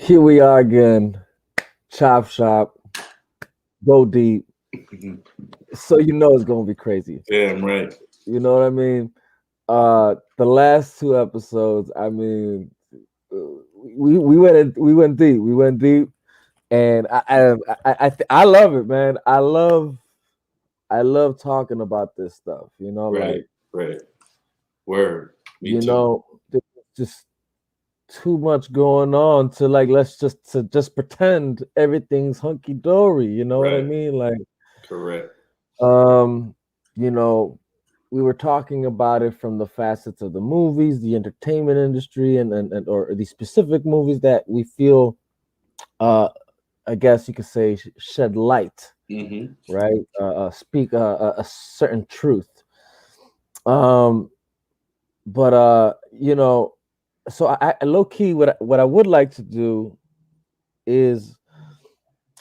Here we are again. Chop shop, go deep. So you know it's gonna be crazy. Damn right. You know what I mean? The last two episodes, I mean, we went deep. We went deep, and I love it, man. I love talking about this stuff. Right, right. Word. Me You too. know, there's just too much going on to like let's just pretend everything's hunky dory. You know what I Right. mean? Like Correct. Um, you know, we were talking about it from the facets of the movies, the entertainment industry, and or the specific movies that we feel, uh, I guess you could say, shed light, Mm-hmm. right? Speak a certain truth. Um, but so I low key, what I would like to do is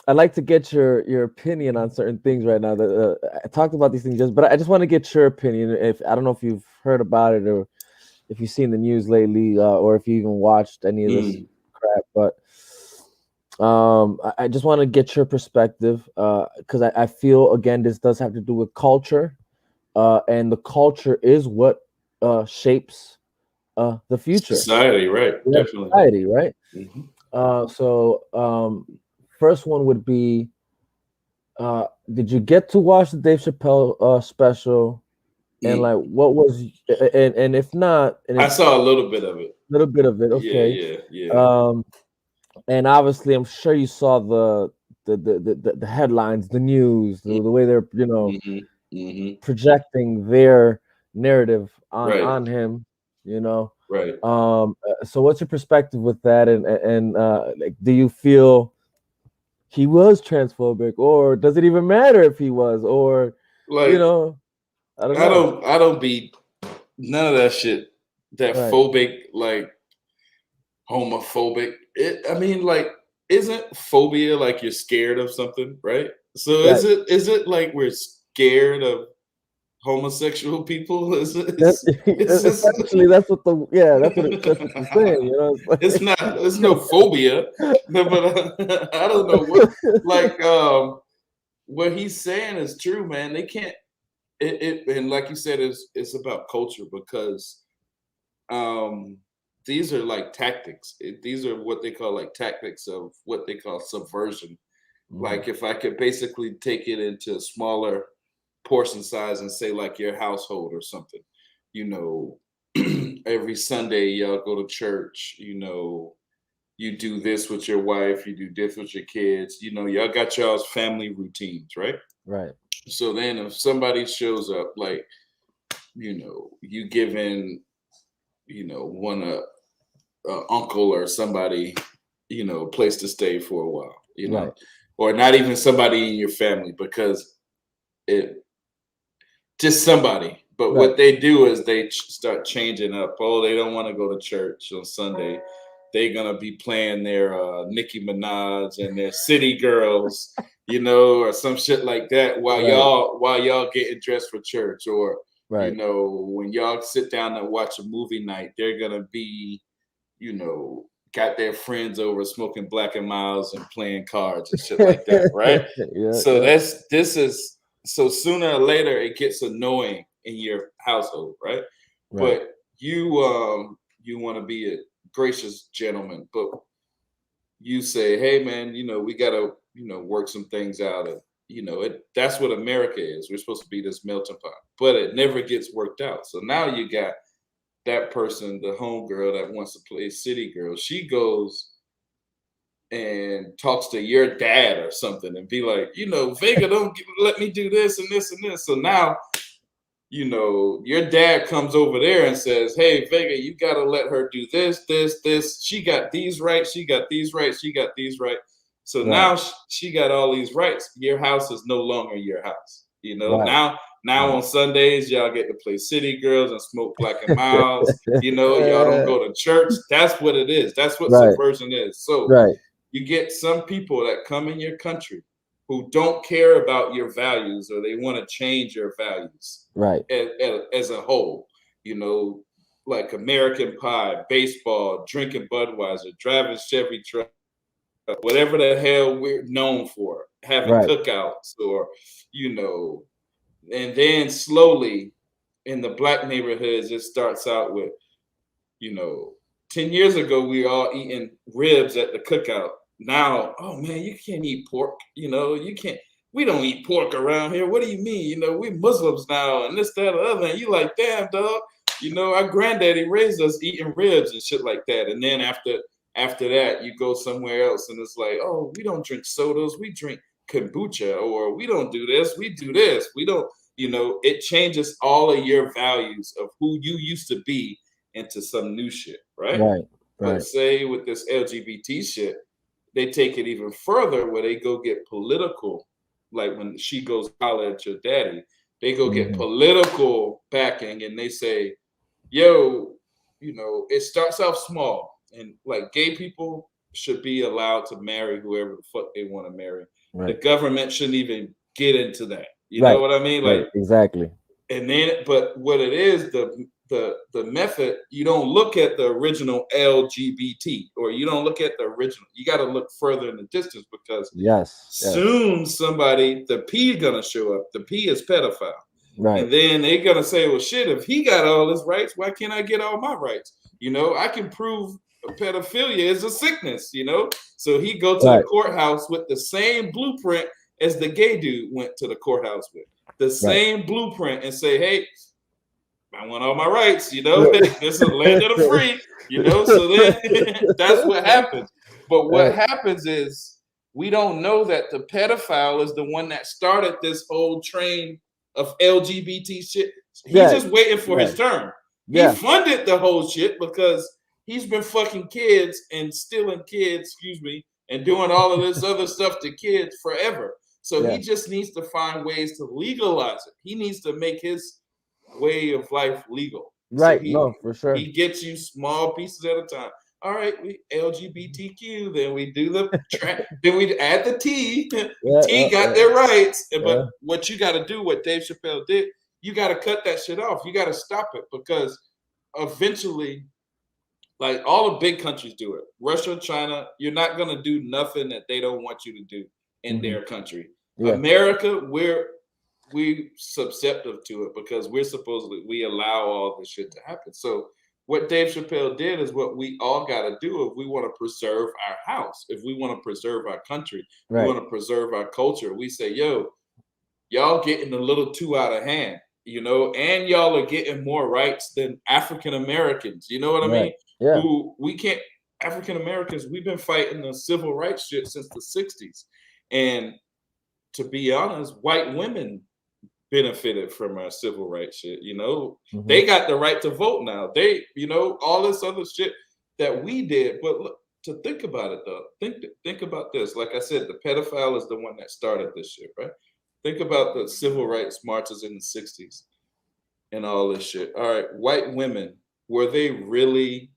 I'd like to get your opinion on certain things right now. That I talked about these things but I just want to get your opinion. If I don't know if you've heard about it or if you've seen the news lately, or if you even watched any of this Mm. crap, but I just want to get your perspective because I feel again this does have to do with culture, and the culture is what shapes the future. Society, right. Yeah, Definitely. society, right? Mm-hmm. First one would be did you get to watch the Dave Chappelle special? And Mm. like, what was and if not, and I if saw a little bit of it. a little bit of it, Yeah, okay. yeah, yeah. Um, and obviously, I'm sure you saw the headlines, the news, the way they're Mm-hmm. Mm-hmm. projecting their narrative Right, on him. You know, right. so what's your perspective with that? And like, do you feel he was transphobic, or does it even matter if he was, or you Like know, I don't I know. don't I don't be none of that shit. That Right, phobic, like homophobic. I mean, like, isn't phobia like you're scared of something, right? So right. is it like we're scared of homosexual people? That Is this essentially that's what they're saying. it's not there's no phobia, no, but I don't know like what he's saying is true, man. They can't and like you said, it's about culture because um these are like tactics. These are what they call like tactics of what they call subversion. Mhm. Like if I could basically take it into smaller portion size and say like your household or something, you know, every Sunday y'all go to church, you do this with your wife, you do this with your kids, y'all got y'all's family routines, right? Right, So then if somebody shows up, like, you giving, one uncle or somebody, a place to stay for a while, right, or not even somebody in your family because it just somebody. But right, what they do is they start changing up. Oh, they don't want to go to church on Sunday. They're gonna be playing their Nicki Minaj and their City Girls, or some shit like that while right, y'all getting dressed for church. Or right, when y'all sit down and watch a movie night, they're gonna be, got their friends over smoking Black and Miles and playing cards and shit like that, right? yeah, So yeah, this is so sooner or later it gets annoying in your household, right? right, But you want to be a gracious gentleman, but you say, hey man, we gotta, work some things out. And that's what America is. We're supposed to be this melting pot, but it never gets worked out. So now you got that person, the homegirl that wants to play city girl. She goes and talks to your dad or something and be like, Vega, don't let me do this and this and this. So now, your dad comes over there and says, hey, Vega, you got to let her do this, this, this. She got these rights. She got these rights. She got these rights. So right, now she got all these rights. Your house is no longer your house. right, Now right. on Sundays, y'all get to play City Girls and smoke Black and Miles. Y'all don't go to church. That's what it is. That's what Right, subversion is. So right, you get some people that come in your country who don't care about your values or they want to change your values right, as a whole, you know, like American Pie, baseball, drinking Budweiser, driving Chevy truck. whatever the hell we're known for, having Right. cookouts or, you know, and then slowly in the black neighborhoods, it starts out with, you know, 10 years ago, we were all eating ribs at the cookout. Now, oh man, you can't eat pork. You know, you can't. We don't eat pork around here. What do you mean? You know, we Muslims now, and this, that, or the other. And you like, damn, dog. You know, our granddaddy raised us eating ribs and shit like that. And then after that, you go somewhere else, and it's like, oh, we don't drink sodas. We drink kombucha, or we don't do this. We do this. We don't. You know, it changes all of your values of who you used to be into some new shit, right? Right. But Right. say with this LGBT shit, they take it even further where they go get political. Like when she goes holler at your daddy, they go get Hmm. political backing and they say, yo, you know, it starts off small and like gay people should be allowed to marry whoever the fuck they want to marry. The Right. government shouldn't even get into that. You know Right. what I mean? Right. Like, Exactly. and then but what it is, the method, you don't look at the original LGBT, or you don't look at the original, you got to look further in the distance, because Yes. Yes. soon somebody, the P gonna show up. The P is pedophile, Right. and then they gonna say, well shit, if he got all his rights, why can't I get all my rights? You know, I can prove pedophilia is a sickness, you know. So he go to the Right. courthouse with the same blueprint as the gay dude went to the courthouse with, the Right. same blueprint, and say, hey, I want all my rights, you know. This is land of the free, you know. So then that's what happens. But what Right. happens is we don't know that the pedophile is the one that started this whole train of LGBT shit. He's Yeah. just waiting for Yeah. his turn. He Yeah. funded the whole shit because he's been fucking kids and stealing kids, excuse me, and doing all of this other stuff to kids forever. So he Yeah. just needs to find ways to legalize it. He needs to make his way of life legal. So Right. No, for sure. he gets you small pieces at a time. All right, we LGBTQ, then we do then we add the T. Yeah. T got their rights, but Yeah. what you got to do, what Dave Chappelle did, you got to cut that shit off. You got to stop it, because eventually, like all the big countries do it. Russia, China, you're not gonna do nothing that they don't want you to do in Hmm. their country. Yeah. America, we susceptible to it because we're supposedly, we allow all this shit to happen. So what Dave Chappelle did is what we all got to do if we want to preserve our house, if we want to preserve our country, we Right. want to preserve our culture. We say, yo, y'all getting a little too out of hand, you know, and y'all are getting more rights than African Americans. You know what I Right. mean? Yeah. Who we can't, African Americans, we've been fighting the civil rights shit since the 60s. And to be honest, white women benefited from our civil rights shit. You know, Hmm. they got the right to vote now. They, you know, all this other shit that we did. But look, to think about it though, think about this. Like I said, the pedophile is the one that started this shit, right? Think about the civil rights marches in the 60s and all this shit. All right, white women, were they really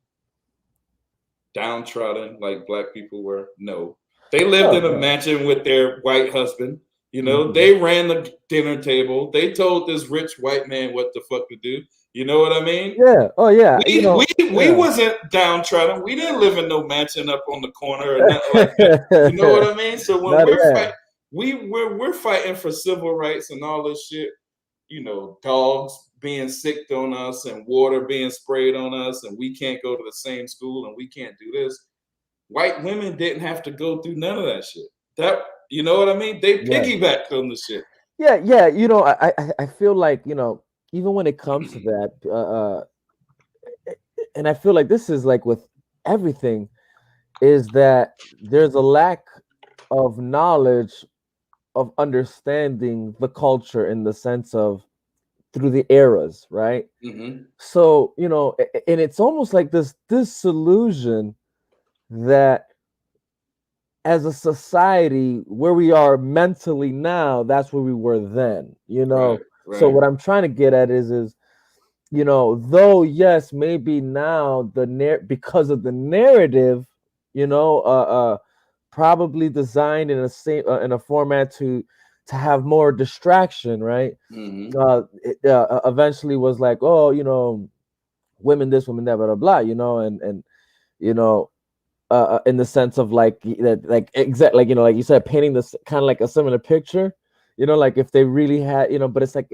downtrodden like black people were? No. They lived No. in a No. mansion with their white husband. You know, Hmm. they ran the dinner table. They told this rich white man what the fuck to do. You know what I mean? Yeah. Oh, yeah. You We know. we we Yeah. wasn't downtrodden. We didn't live in no mansion up on the corner or nothing like that. You know what I mean? So when Not. we're Yeah. fight, we're fighting for civil rights and all this shit. You know, dogs being sicked on us and water being sprayed on us, and we can't go to the same school and we can't do this. White women didn't have to go through none of that shit. That, you know what I mean? They Yeah. piggybacked on the shit. Yeah. Yeah. You know, I feel like, even when it comes to that, and I feel like this is like with everything, is that there's a lack of knowledge of understanding the culture in the sense of through the eras, right? Hmm. So, and it's almost like this disillusion that as a society, where we are mentally now, that's where we were then, Right, So right. what I'm trying to get at is, though, yes, maybe now because of the narrative, you know, probably designed in a format to have more distraction, right? Hmm. Eventually was like, oh, women this, women that, blah blah blah, and you know in the sense of like that, like exact, like like you said, painting this kind of like a similar picture. Like if they really had, but it's like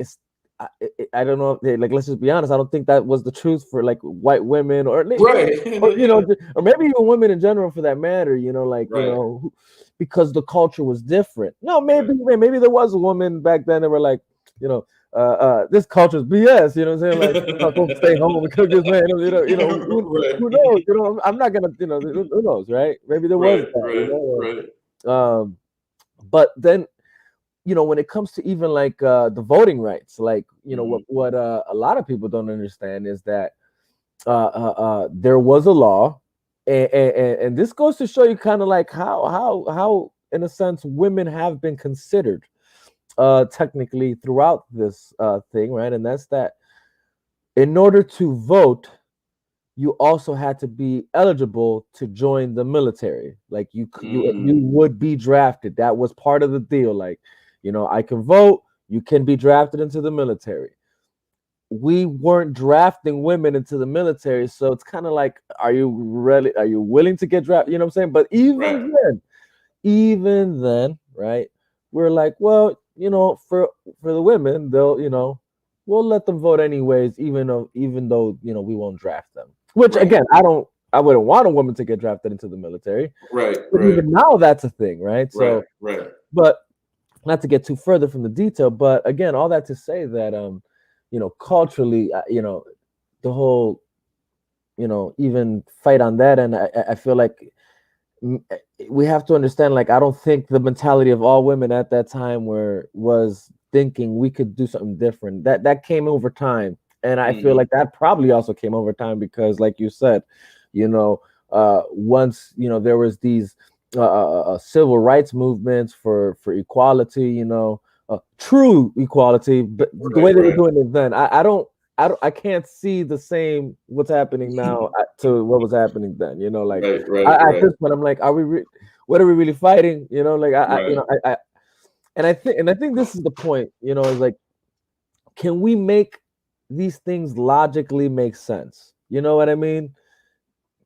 I don't know. Like let's just be honest. I don't think that was the truth for like white women or maybe Right. or Yeah. or maybe even women in general for that matter. Like Right. because the culture was different. No, Right. maybe there was a woman back then that were like, you know, this culture's BS. You know what I'm saying? Like, go stay home and cook this man. Who Right. knows? I'm not gonna. Who knows, right? Maybe there was Right. that. Right. Right. But then when it comes to even like the voting rights, like Mhm. what a lot of people don't understand is that there was a law, and this goes to show you kind of like how in a sense women have been considered technically throughout this thing, right? And that's that in order to vote, you also had to be eligible to join the military. Like you Mm. would be drafted. That was part of the deal. Like, I can vote, you can be drafted into the military. We weren't drafting women into the military, so it's kind of like, are you willing to get drafted? You know what I'm saying? But Right. even then, right? We're like, well, for the women, they'll, we'll let them vote anyways, even though we won't draft them. Which Right. again, I wouldn't want a woman to get drafted into the military, Right. but Right. even now that's a thing, right? Right. So, Right. but not to get too further from the detail, but again, all that to say that culturally, the whole, even fight on that, and I feel like we have to understand, like, I don't think the mentality of all women at that time was thinking we could do something different. That came over time, and I feel Hmm. like that probably also came over time because, like you said, once there was these civil rights movements for equality, true equality, but the Right. way they were Right. doing it then, I can't see the same what's happening now to what was happening then. Like Right. Right. at Right. this point, I'm like, what are we really fighting? Like Right. and I think this is the point. Is like, can we make these things logically make sense? You know what I mean?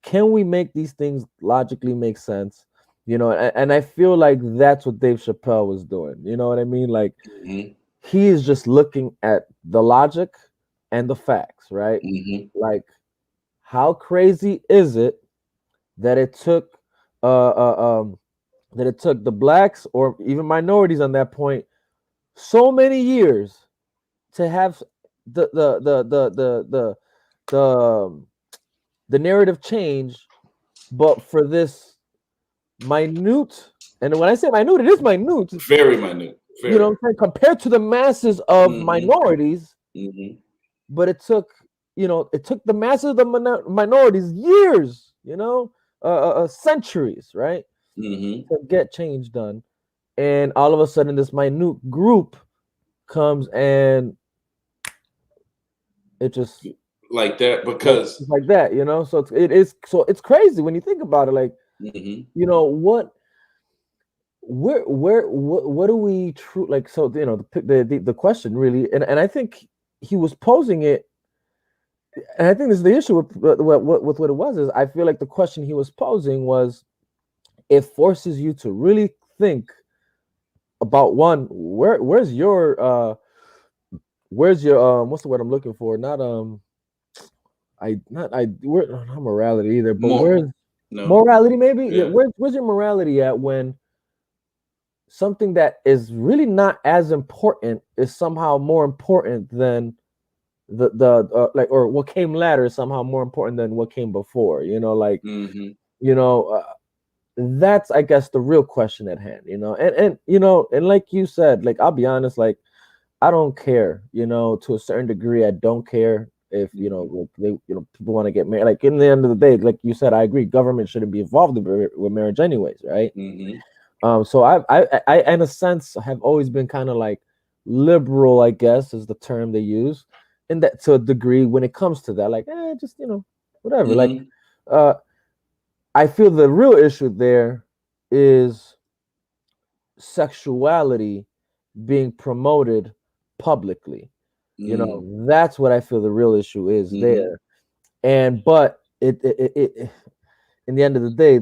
Can we make these things logically make sense? And I feel like that's what Dave Chappelle was doing. You know what I mean? Like Hmm. he is just looking at the logic and the facts, right? Hmm. Like, how crazy is it that it took uh, uh um the blacks or even minorities on that point so many years to have the the narrative change, but for this minute, and when I say minute, it is minute, Very minute. what Very. I'm saying, compared to the masses of Hmm. minorities, Hmm. but it took the masses of the minorities years, centuries, right, Hmm. to get change done. And all of a sudden this minute group comes and it just Like that like because. like that, so it's crazy when you think about it, like, Hmm. what what do we true, like, so the question really, and I think he was posing it, and I think this is the issue with what it was, is I feel like the question he was posing was, it forces you to really think about, one, where's your what's the word I'm looking for, not not morality either, but More. where's No. morality, maybe, yeah, Yeah. where's your morality at when something that is really not as important is somehow more important than the like, or what came later is somehow more important than what came before, like, Hmm. you know uh, that's, I guess, the real question at hand, and like you said, like, I'll be honest, like, I don't care, to a certain degree. I don't care if, Hmm. people want to get married. Like, in the end of the day, like you said, I agree, government shouldn't be involved with marriage anyways, right? Hmm. So in a sense, have always been kind of like liberal, I guess, is the term they use, in that, to a degree, when it comes to that, like, just, whatever. Like, Hmm. uh, I feel the real issue there is sexuality being promoted publicly. Hmm. That's what I feel the real issue is Hmm. there. And but it in the end of the day,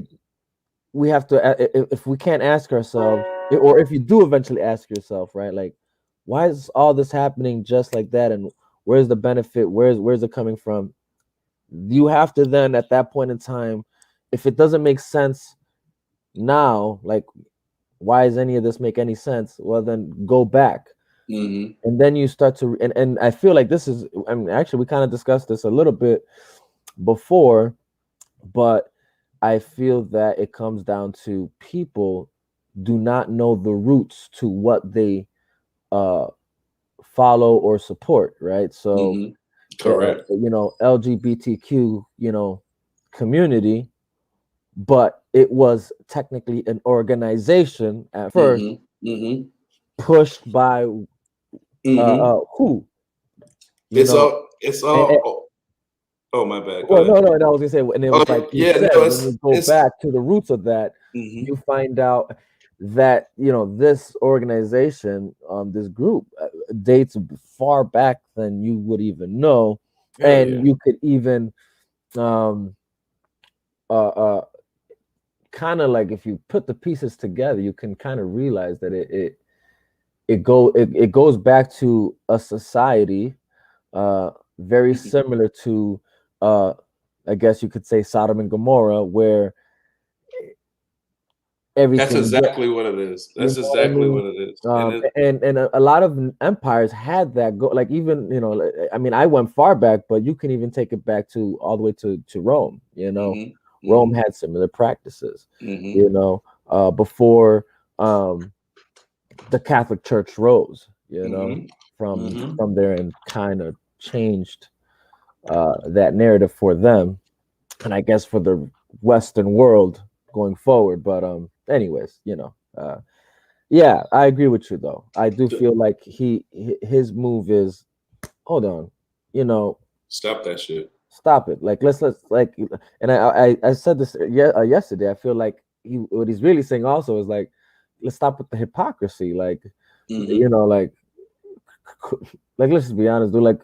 we have to if we can't ask ourselves, or if you do eventually ask yourself, right, like, why is all this happening just like that, and where's the benefit, where's it coming from? You have to then, at that point in time, if it doesn't make sense now, like, why does any of this make any sense? Well, then go back. Mm-hmm. And then you start to and I feel like this is, I mean, actually we kind of discussed this a little bit before, but I feel that it comes down to people do not know the roots to what they uh follow or support, right? So Mm-hmm. Correct. LGBTQ, community, but it was technically an organization at first, Mm-hmm. Mm-hmm. pushed by Mm-hmm. who, you It's know, all. It's and, all. Oh, oh, my bad. Go well, ahead. no, and I was gonna say, and it Oh was like you yeah. said, No. when you go It's. back to the roots of that, Mm-hmm. you find out that this organization, this group, dates far back than you would even know, Hell yeah. and you could even um, kind of like, if you put the pieces together, you can kind of realize that it goes back to a society very similar to uh, I guess you could say Sodom and Gomorrah, where That's everything, exactly what it is. you That's know what I exactly mean? what it is. And it. And a lot of empires had that go, like, even, I mean, I went far back, but you can even take it back to all the way to Rome. Mm-hmm. Rome Mm-hmm. had similar practices, Mm-hmm. before the Catholic Church rose, Mm-hmm. from Mm-hmm. there, and kind of changed that narrative for them, and I guess for the Western world going forward. But anyways, yeah, I agree with you though. I do feel like his move is, hold on, you know, Stop that shit. stop it. Like, let's like, and I said this, yesterday. I feel like what he's really saying also is like, let's stop with the hypocrisy. Like, Mm-hmm. like, like, let's just be honest, dude. Like,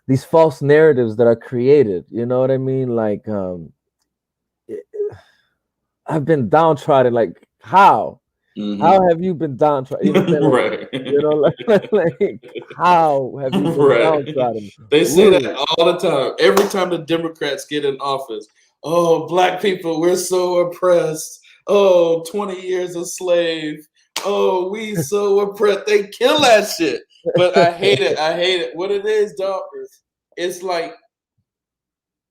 these false narratives that are created. You know what I mean? Like, I've been downtrodden. Like, how? Mm-hmm. How have you been downtrodden? You know what I'm saying? Like, Right. like, how have you been Right. downtrodden? They say that Literally. all the time. Every time the Democrats get in office, oh, black people, we're so oppressed. Oh, 20 years a slave. Oh, we so oppressed. They kill that shit. But I hate it. I hate it. What it is, dog, it's like,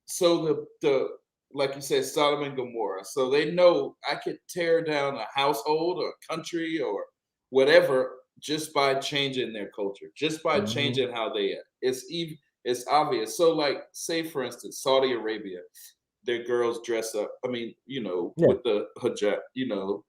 so the like you said, Sodom and Gomorrah. So they know I could tear down a household or a country or whatever just by changing their culture, just by Mhm. changing how they act. It's obvious. So, like, say for instance, Saudi Arabia, their girls dress up. I mean, Yeah, with the hijab,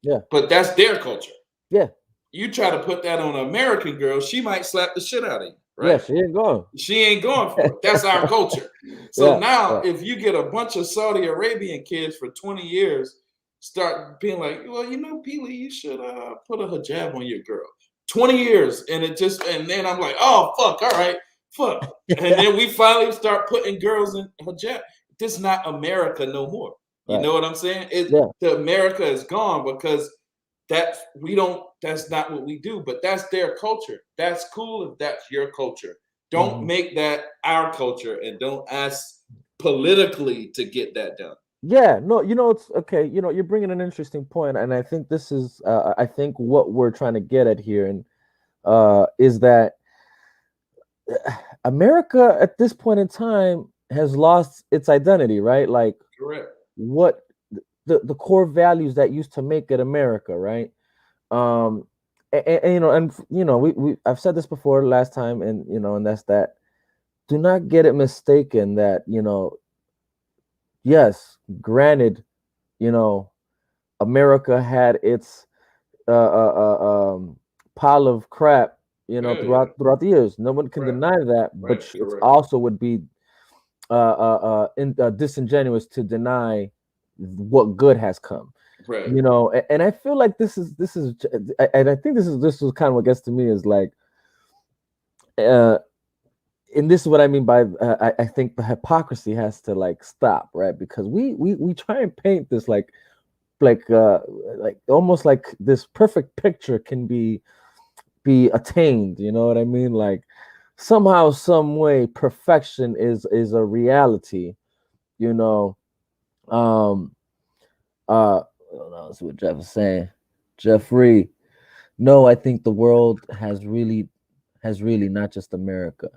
yeah, but that's their culture. yeah, You try to put that on an American girl, she might slap the shit out of you, yeah. right? She ain't going. She ain't going for it. That's our culture. So Yeah, now, yeah. if you get a bunch of Saudi Arabian kids for 20 years, start being like, well, Peely, you should put a hijab on your girl. 20 years, and then I'm like, oh fuck, all right, fuck, and then we finally start putting girls in hijab. This is not America no more. You Right. know what I'm saying? Yeah. The America is gone because that's not what we do, but that's their culture. That's cool if that's your culture. Don't Hmm. make that our culture, and don't ask politically to get that done. Yeah. No, it's okay. You're bringing an interesting point, and I think this is, I think what we're trying to get at here, and is that America at this point in time has lost its identity, right? Like, Correct. what the core values that used to make it America, right? Um, we I've said this before last time, and that's that. Do not get it mistaken that, yes, granted, you know, America had its pile of crap, Hell yeah. throughout the years. No one can Right. deny that, but Right. it's Correct. also would be disingenuous to deny what good has come. Right. And I feel like and I think this is kind of what gets to me, is like, uh and this is what I mean by I think the hypocrisy has to like stop, right? Because we try and paint this like like almost like this perfect picture can be attained. You know what I mean? Like somehow, some way, perfection is a reality. You know, um, hold on, that's what Jeff is saying. Jeffrey, no, I think the world has really not just America.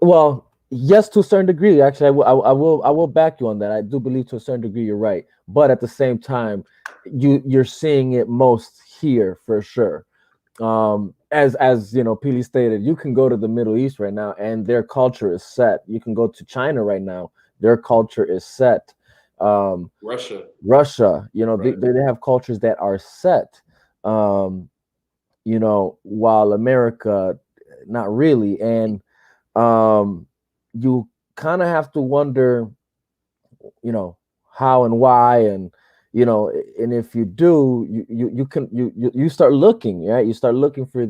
Well, yes, to a certain degree. Actually, I will back you on that. I do believe to a certain degree you're right, but at the same time, you're seeing it most here for sure. As you know, Peely stated, you can go to the Middle East right now, and their culture is set. You can go to China right now, their culture is set. Um, Russia, Russia, right? they have cultures that are set. Um, while America, not really. And um, you kind of have to wonder, you know, how and why, and if you do, you start looking, right? You start looking for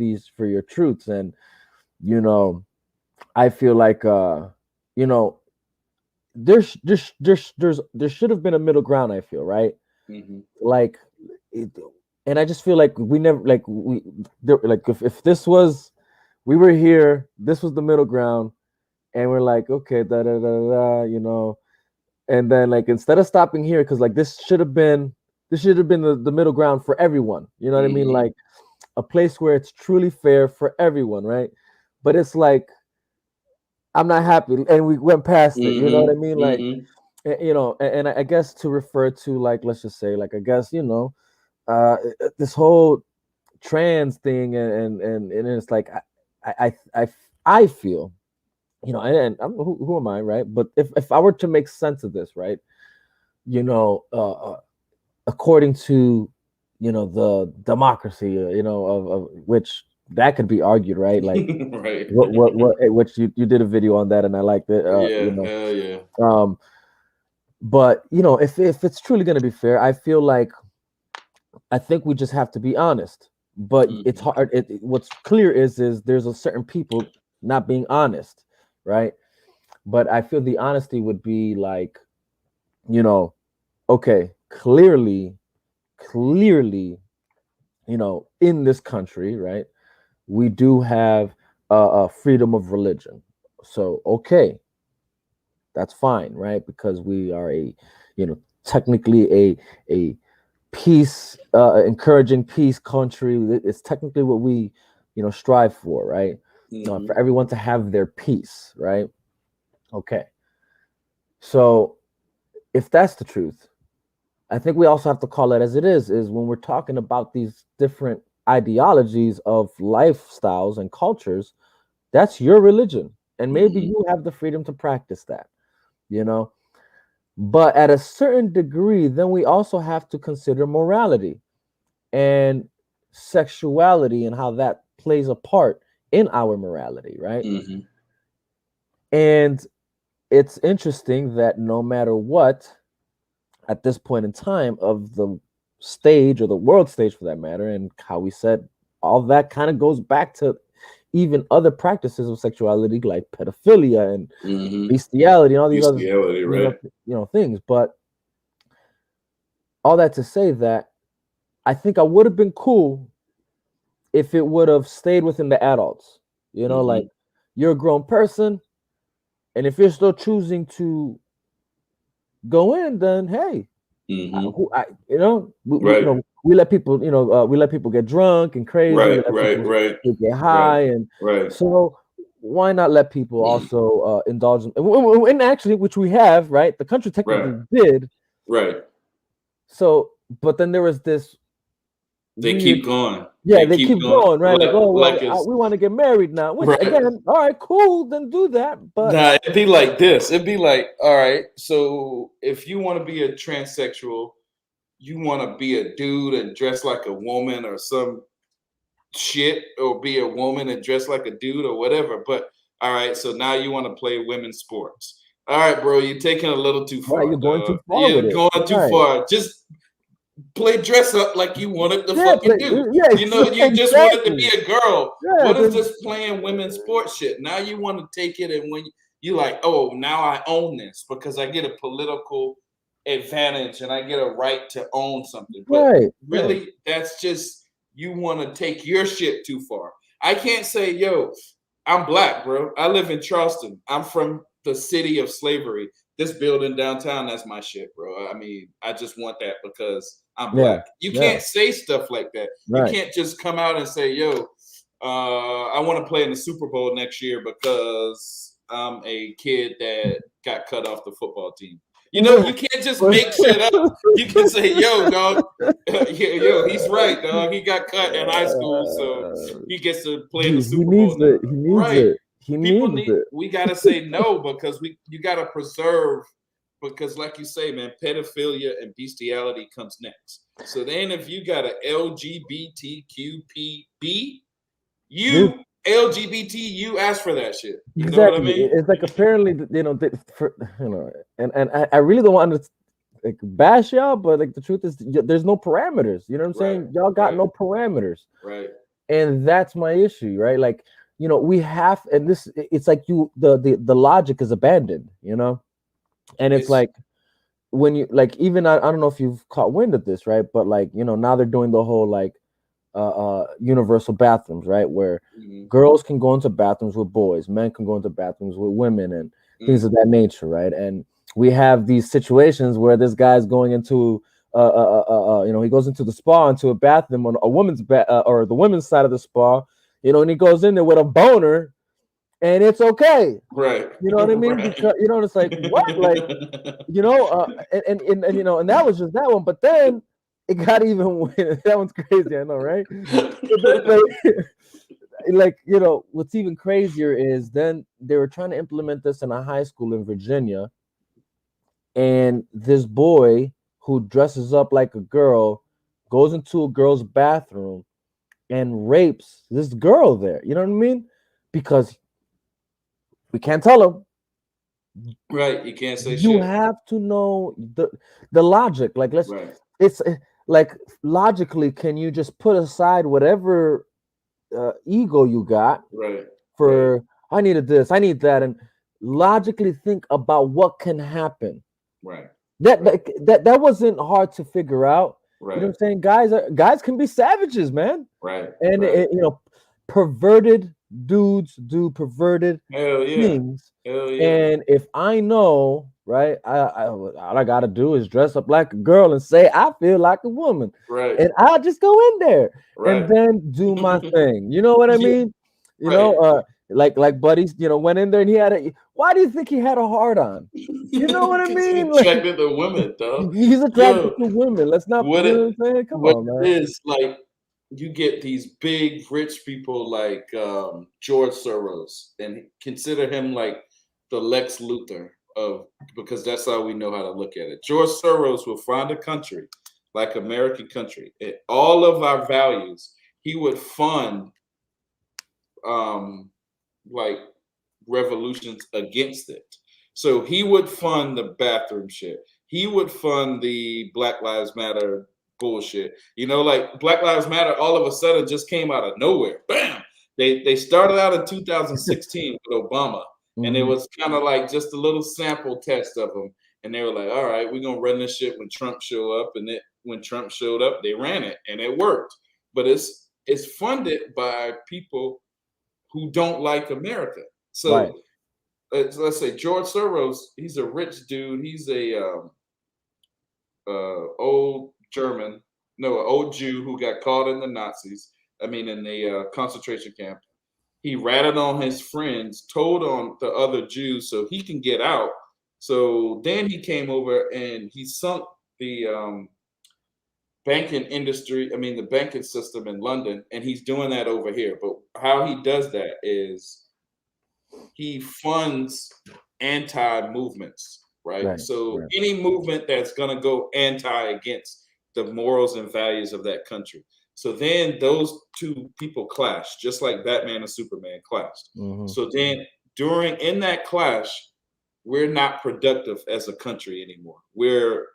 your truths, and you know, I feel like you know, there should have been a middle ground. I feel right, Hmm. like, it, and I just feel like we never like we there, like if this was we were here, this was the middle ground, and we're like, okay, da da da da, and then like instead of stopping here, because like this should have been the middle ground for everyone. You know what I mean? Hmm. Like a place where it's truly fair for everyone, right? But it's like I'm not happy, and we went past it. You know what I Hmm. mean? Like Hmm. and I guess to refer to, like, let's just say, like, I guess, this whole trans thing, and it's like I feel, and who am I, right? But if I were to make sense of this, right, you know, according to, the democracy, of which that could be argued, right? Like Right. which you did a video on that, and I liked it, Yeah. Hell yeah. um, but if it's truly going to be fair, I feel like I think we just have to be honest. But it's Hmm. hard. What's clear is there's a certain people not being honest, right? But I feel the honesty would be like, you know, okay, clearly, in this country, right, we do have a freedom of religion. So okay, that's fine, right? Because we are technically a peace, encouraging peace country. It's technically what we, strive for, right? Hmm. For everyone to have their peace, right? Okay. So if that's the truth, I think we also have to call it as it is when we're talking about these different ideologies of lifestyles and cultures, that's your religion. And maybe Hmm. you have the freedom to practice that, you know? But at a certain degree, then we also have to consider morality and sexuality and how that plays a part in our morality, right? Hmm. And it's interesting that no matter what, at this point in time of the stage, or the world stage for that matter, and how we said all that kind of goes back to even other practices of sexuality like pedophilia and Hmm. bestiality and all these other Bestiality, right? things. But all that to say that I think I would have been cool if it would have stayed within the adults. Like, Hmm. you're a grown person, and if you're still choosing to go in, then hey, Hmm. who I you know Right. we let people, we let people get drunk and crazy. We Right. let Right. people Right. get Right. high, and Right. so why not let people also indulge in, and actually, which we have, right? The country Right. technically did. Right. So, but then there was this They weird, keep going. yeah, They they keep keep going. going, right? Like, oh well, Like it's we want to get married now. Which right. again, all right, cool, then do that. But Nah, it'd be like this. It'd be like, all right, so if you want to be a transsexual, you want to be a dude and dress like a woman or some shit, or be a woman and dress like a dude or whatever. But all right, so now you want to play women's sports. All right, bro, you're taking a little too right, far, you're going dog. too far with You're it, going too right? far. Just play dress up like you wanted to Yeah, fucking do. yeah, You know, you just wanted to be exactly. a girl. Yeah, What is then, this playing women's sports shit? Now you want to take it, and when you like, oh, now I own this because I get a political advantage and I get a right to own something. But right, right. really, that's just you want to take your shit too far. I can't say, yo, I'm black, bro. I live in Charleston. I'm from the city of slavery. This building downtown, that's my shit, bro. I mean, I just want that because I'm Yeah, black. You yeah, can't say stuff like that. You right. can't just come out and say, yo, I want to play in the Super Bowl next year because I'm a kid that got cut off the football team. You know, Yeah. you can't just make shit up. You can say, yo, dog, yo, he's right, dog. He got cut in high school, so he gets to play in the He Super Bowl needs now. it. He needs Right. it. He People needs need, it. we gotta say no because you gotta preserve because like you say, man, pedophilia and bestiality comes next. So then if you got a LGBTQPB, This you LGBT, you ask for that shit. You know what I exactly. mean? It's like apparently, for, and I really don't want to like bash y'all, but like the truth is, there's no parameters. You know what I'm Right, saying? Y'all got right, no parameters, right. and that's my issue, right? Like, we have, and it's like the logic is abandoned, and it's It's like when you like even I don't know if you've caught wind of this, right? But like now they're doing the whole like universal bathrooms, right? Where mm, girls can go into bathrooms with boys, men can go into bathrooms with women, and things mm, of that nature, right? And we have these situations where this guy's going into he goes into the spa, into a bathroom on a woman's or the women's side of the spa, and he goes in there with a boner, and it's okay. right, You know what I mean? right. Because it's like what, like and that was just that one, but then it got even that one's crazy, I know, right? But like what's even crazier is then they were trying to implement this in a high school in Virginia, and this boy who dresses up like a girl goes into a girl's bathroom and rapes this girl there. You know what I mean? Because we can't tell him. Right, you can't say You shit. have to know the logic. Like Right, it's like logically, can you just put aside whatever ego you got right, right, for I needed this, I need that, and logically think about what can happen. right, That right, that that wasn't hard to figure out. You know right, what I'm saying? Guys can be savages, man, right, and right. perverted dudes do perverted Hell yeah. things. Hell yeah. And if I know, right, all I gotta do is dress up like a girl and say I feel like a woman, Right, and I'll just go in there and right. then do my thing. You know what I Yeah, mean? You right. know, like buddies, went in there and he had a. Why do you think he had a heart on? You know what I Because he's mean? Like attracted to women, dog. he's attracted Yo, to women. Let's not, what you know it what I'm saying? Come what on, it man. is, like you get these big rich people like George Soros and consider him like the Lex Luthor of because that's how we know how to look at it. George Soros will find a country like American country, and all of our values, he would fund um like revolutions against it. So he would fund the bathroom shit. He would fund the Black Lives Matter bullshit. You know, like Black Lives Matter all of a sudden just came out of nowhere. Bam! They started out in 2016 with Obama, and it Hmm. was kind of like just a little sample test of them. And they were like, all right, we're gonna run this shit when Trump show up. And when Trump showed up, they ran it and it worked. But it's funded by people who don't like America. Right. So let's say George Soros, he's a rich dude. He's a old German, no, an old Jew who got caught in the Nazis. I mean, in the concentration camp. He ratted on his friends, told on the other Jews so he can get out. So then he came over and he sunk the banking industry. I mean, the banking system in London, and he's doing that over here. But how he does that is he funds anti movements, right? Right. So Right. any movement that's going to go anti against the morals and values of that country. So then those two people clash, just like Batman and Superman clashed. Hmm. So then in that clash, we're not productive as a country anymore. We're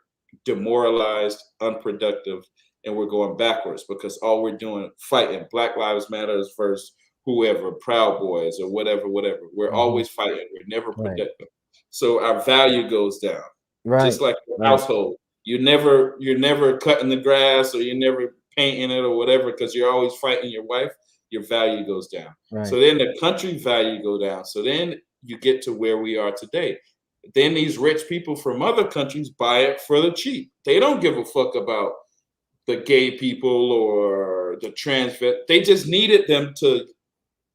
demoralized, unproductive, and we're going backwards because all we're doing fighting Black Lives Matters versus whoever, Proud Boys or whatever, whatever. We're Hmm. always fighting. We're never Right. productive. So our value goes down. Just Right. like your Right. household. You're never cutting the grass or you're never painting it or whatever because you're always fighting your wife, your value goes down. So Right. then the country value go down. So then you get to where we are today. Then these rich people from other countries buy it for the cheap. They don't give a fuck about the gay people or the trans vet. They just needed them to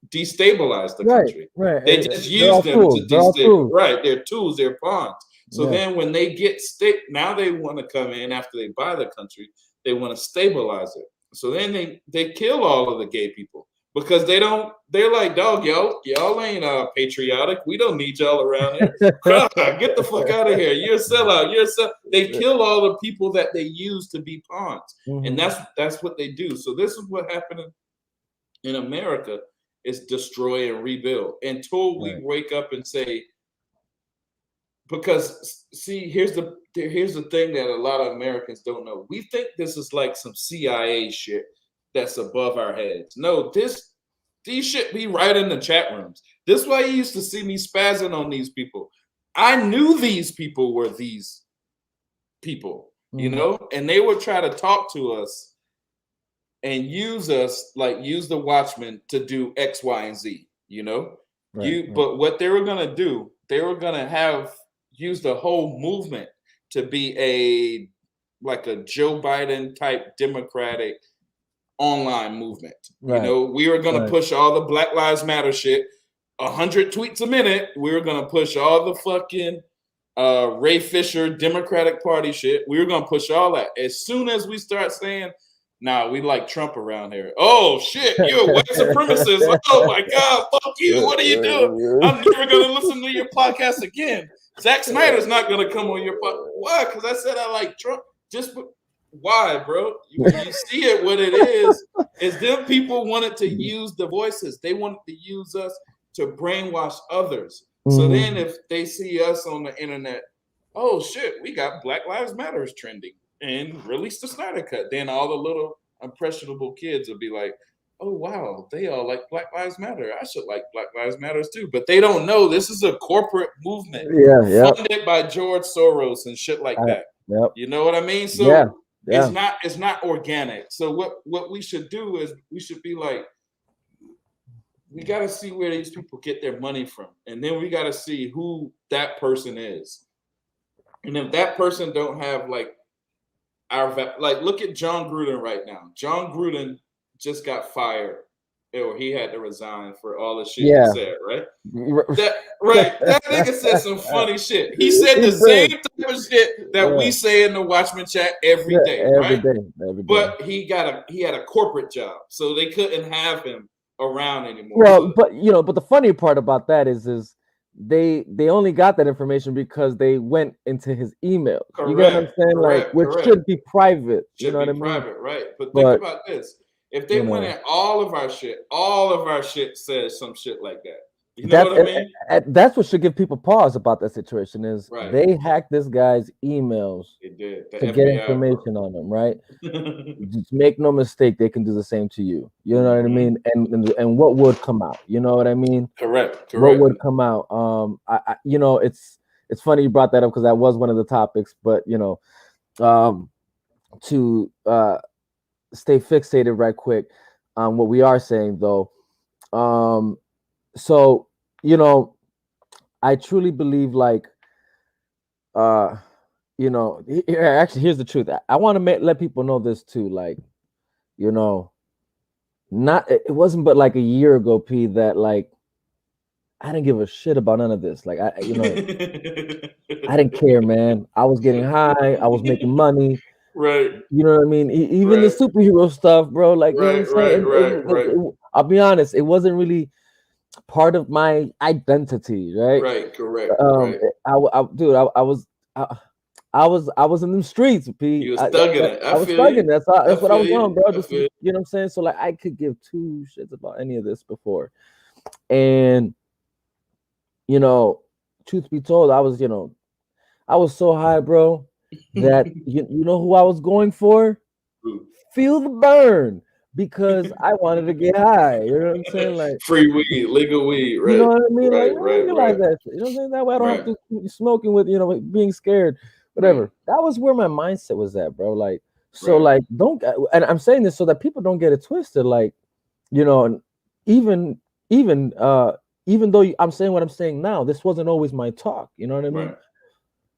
destabilize the Right. country. Right. They just They're use all them to tools. They're all destabilize. tools. Right, they're tools, they're pawns. So Yeah. then when they get now they want to come in after they buy the country. They want to stabilize it. So then they kill all of the gay people because they don't. They're like, dog, y'all ain't patriotic. We don't need y'all around here. Get the fuck out of here. You're a sellout. You're a sell. They kill all the people that they use to be pawns, and Hmm. that's what they do. So this is what happened in America is destroy and rebuild until we Right. wake up and say, because see, here's the thing that a lot of Americans don't know. We think this is like some CIA shit that's above our heads. No, these shit be right in the chat rooms. This is why you used to see me spazzing on these people. I knew these people were these people, Hmm. and they would try to talk to us and use us, like use the Watchmen to do X, Y, and Z. Right. Right. But what they were gonna do, they were gonna have use the whole movement to be like a Joe Biden type Democratic online movement. Right. We were gonna Right. push all the Black Lives Matter shit, 100 tweets a minute. We were gonna push all the fucking Ray Fisher Democratic Party shit. We were gonna push all that. As soon as we start saying, "Nah, we like Trump around here." Oh shit, you're a white supremacist. Oh my god, fuck you. What are you doing? I'm never gonna listen to your podcast again. Zack Snyder's not gonna come on your podcast. Why? Because I said I like Trump. Just why, bro? When you see it, what it is them people wanted to use the voices. They wanted to use us to brainwash others. So then Hmm. if they see us on the internet, oh shit, we got Black Lives Matters trending and release the Snyder Cut. Then all the little impressionable kids will be like, oh wow, they all like Black Lives Matter. I should like Black Lives Matters too. But they don't know this is a corporate movement Yeah. Yep. funded by George Soros and shit like I, that. yep. You know what I mean? Yeah. So Yeah. it's not organic. So what we should do is we should be like, we got to see where these people get their money from, and then we got to see who that person is. And if that person don't have like like, look at John Gruden right now. John Gruden just got fired, or he had to resign for all the shit he Yeah. said, right? He That right, that nigga said some funny shit. He said the same did. type of shit that Yeah. we say in the Watchmen chat every Yeah. day, Every right? day. Every day. But he had a corporate job, so they couldn't have him around anymore. Well, So but the funny part about that is they only got that information because they went into his emails. You get what I'm correct, saying? Like, correct, which correct. should be private. You Should know what be I mean? private, right? But think But about this. If they you went know, at all of our shit says some shit like that. You know that's what I mean? that's what should give people pause about that situation is Right. they hacked this guy's emails It did. The to get FBI information on him, right? bro. Just make no mistake, they can do the same to you. You know what I Hmm. mean? And what would come out? You know what I mean? Correct, What correct. would come out? It's funny you brought that up because that was one of the topics. But um, to stay fixated right quick on what we are saying though. Um, so you know, I truly believe like uh, actually here's the truth. I want to let people know this too. Like you know, not it wasn't but like a year ago, P, that like I didn't give a shit about none of this. Like I didn't care, man. I was getting high. I was making money. Right, You know what I mean? Even the right, superhero stuff, bro. Like, you know what I'm right, saying? right, right, right, I'll be honest. It wasn't really part of my identity, right? right, correct, Um, right. dude, I, I was in them streets, P. You was thugging it. I I was feel you. thugging. I That's what I feel was on, you. bro. I This feel is, you. you know what I'm saying? So like, I could give two shits about any of this before, and you know, truth be told, I was so high, bro. that you know who I was going for? Feel the burn because I wanted to get high. You know what I'm saying? Like, Free weed, legal weed, you know right, what I mean? Like, right, man, right, legalize right, that shit. You know what I'm saying? That way I don't have right, to keep smoking with, like, being scared, right, whatever. That was where my mindset was at, bro. Like, so, right, like, don't, and I'm saying this so that people don't get it twisted. Like, and even, even, even though I'm saying what I'm saying now, this wasn't always my talk. You know what I mean? right.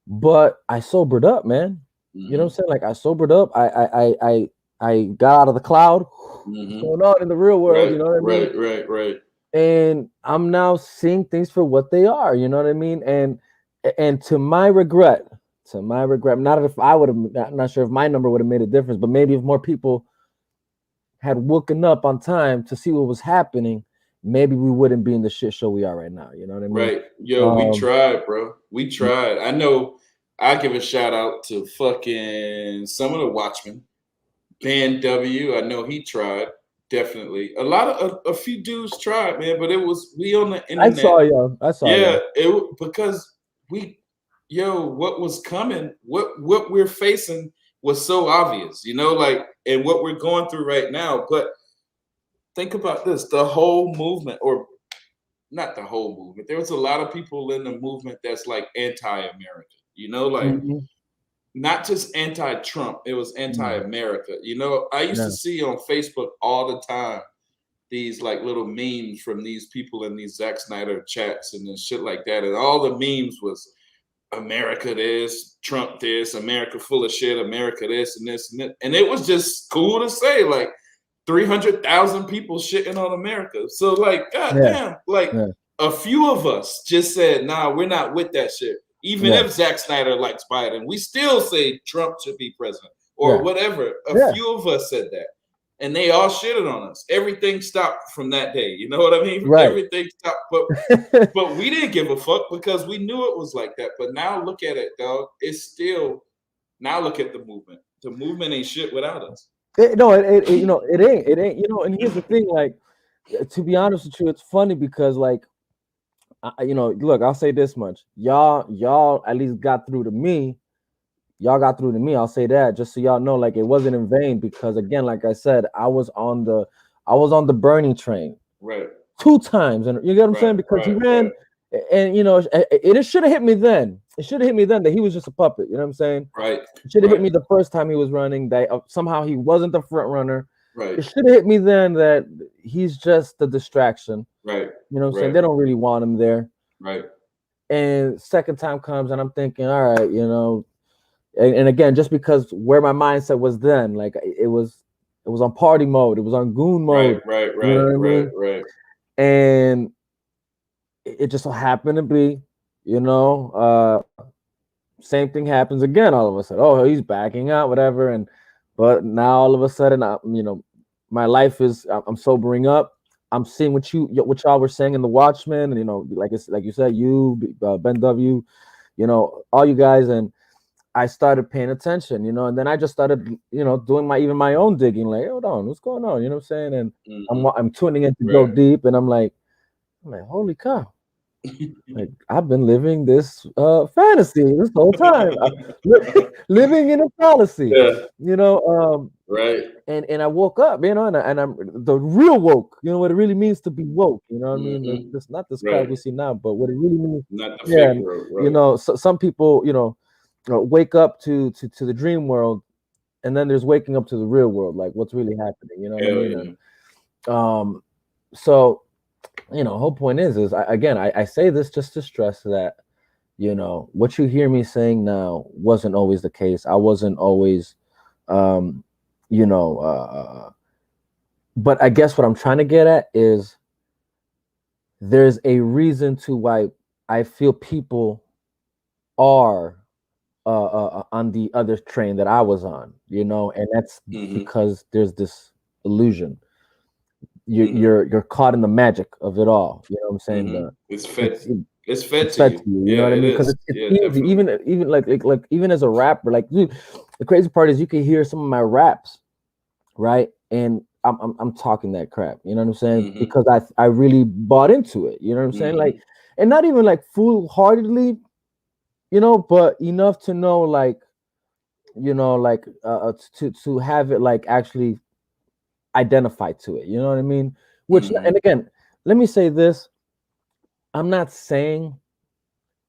But I sobered up, man. You know what I'm Mm-hmm. saying? Like, I sobered up. I got out of the cloud. What's Mm-hmm. going on in the real world? Right, You know what I mean? right, right, right, And I'm now seeing things for what they are. You know what I mean? And to my regret, not if I would have, not sure if my number would have made a difference, but maybe if more people had woken up on time to see what was happening, maybe we wouldn't be in the shit show we are right now. You know what I mean? right. Yo, we Um, tried, bro. We tried. I know. I give a shout out to fucking some of the Watchmen. Ben W. I know he tried. Definitely. A few dudes tried, man, but it was we on the I internet. saw y'all. I saw Yeah, y'all. because we, what was coming, what we're facing was so obvious, like, and what we're going through right now. But think about this: the whole movement, or not the whole movement. There was a lot of people in the movement that's like anti-American. Like Mhm. not just anti-Trump. It was Mm. anti-America. I used to Yeah. see on Facebook all the time these like little memes from these people in these Zack Snyder chats and then shit like that. And all the memes was America this, Trump this, America full of shit, America this and this and that. And it was just cool to say, like 300,000 people shitting on America. So like, Yeah. goddamn, like Yeah. a few of us just said, nah, we're not with that shit. Even Yeah. if Zack Snyder likes Biden, we still say Trump should be president or Yeah. whatever. A Yeah. few of us said that and they all shitted on us. Everything stopped from that day. You know what I mean? Right. Everything stopped. But we didn't give a fuck because we knew it was like that. But now look at it, dog. It's still now look at the movement. The movement ain't shit without us. No, it ain't. And here's the thing, like, to be honest with you, it's funny because, like, look, I'll say this much: y'all at least got through to me. Y'all got through to me. I'll say that just so y'all know, like, it wasn't in vain because, again, like I said, I was on the burning train Right, 2 times, and you get what I'm right, saying, because he right, ran, right, and it should have hit me then. It should have hit me then that he was just a puppet. You know what I'm saying? right, It should have hit right, me the first time he was running that somehow he wasn't the front runner. right, It should have hit me then that he's just the distraction. right, You know what I'm saying? right, They don't really want him there. right, And second time comes, and I'm thinking, all right, and again, just because where my mindset was then, like, it was on party mode, it was on goon right, mode. right, You know right, what I right, mean? right. And it just so happened to be, you know, same thing happens again. All of a sudden, oh, he's backing out, whatever. But now all of a sudden, my life is, I'm sobering up. I'm seeing what y'all were saying in the Watchmen, and like like you said, Ben W, all you guys, and I started paying attention, and then I just started, doing my own digging, like, hold on, what's going on? You know what I'm saying? And I'm Hmm. I'm tuning in to go Right. deep, and I'm like, holy cow. Like, I've been living this fantasy this whole time, living in a fallacy, Yeah. you know. Right. And I woke up, and I'm the real woke. You know what it really means to be woke. You know what I mean? Hmm. This not this crap Right. we see now, but what it really means. Not the Yeah, fake and, world. Right. some people, wake up to the dream world, and then there's waking up to the real world, like what's really happening. You know what I Hell mean? yeah. And so, whole point is again, I say this just to stress that, what you hear me saying now wasn't always the case. I wasn't always, um, you know, but I guess what I'm trying to get at is there's a reason to why I feel people are on the other train that I was on, and that's Hmm. because there's this illusion. You're Hmm. you're you're caught in the magic of it all. You know what I'm saying? Hmm. It's fed. It's It's fed it's to fed to you. you. You know Yeah, what I it mean? Because is. it's Yeah, easy. definitely. Even like even as a rapper, like, dude, the crazy part is you can hear some of my raps, right? And I'm talking that crap. You know what I'm saying? Hmm. Because I really bought into it. You know what I'm saying? Like, Hmm. and not even like full heartedly, but enough to know, like, you know, like to have it like actually identify to it. You know what I mean? Which, Mm-hmm. and again, let me say this: I'm not saying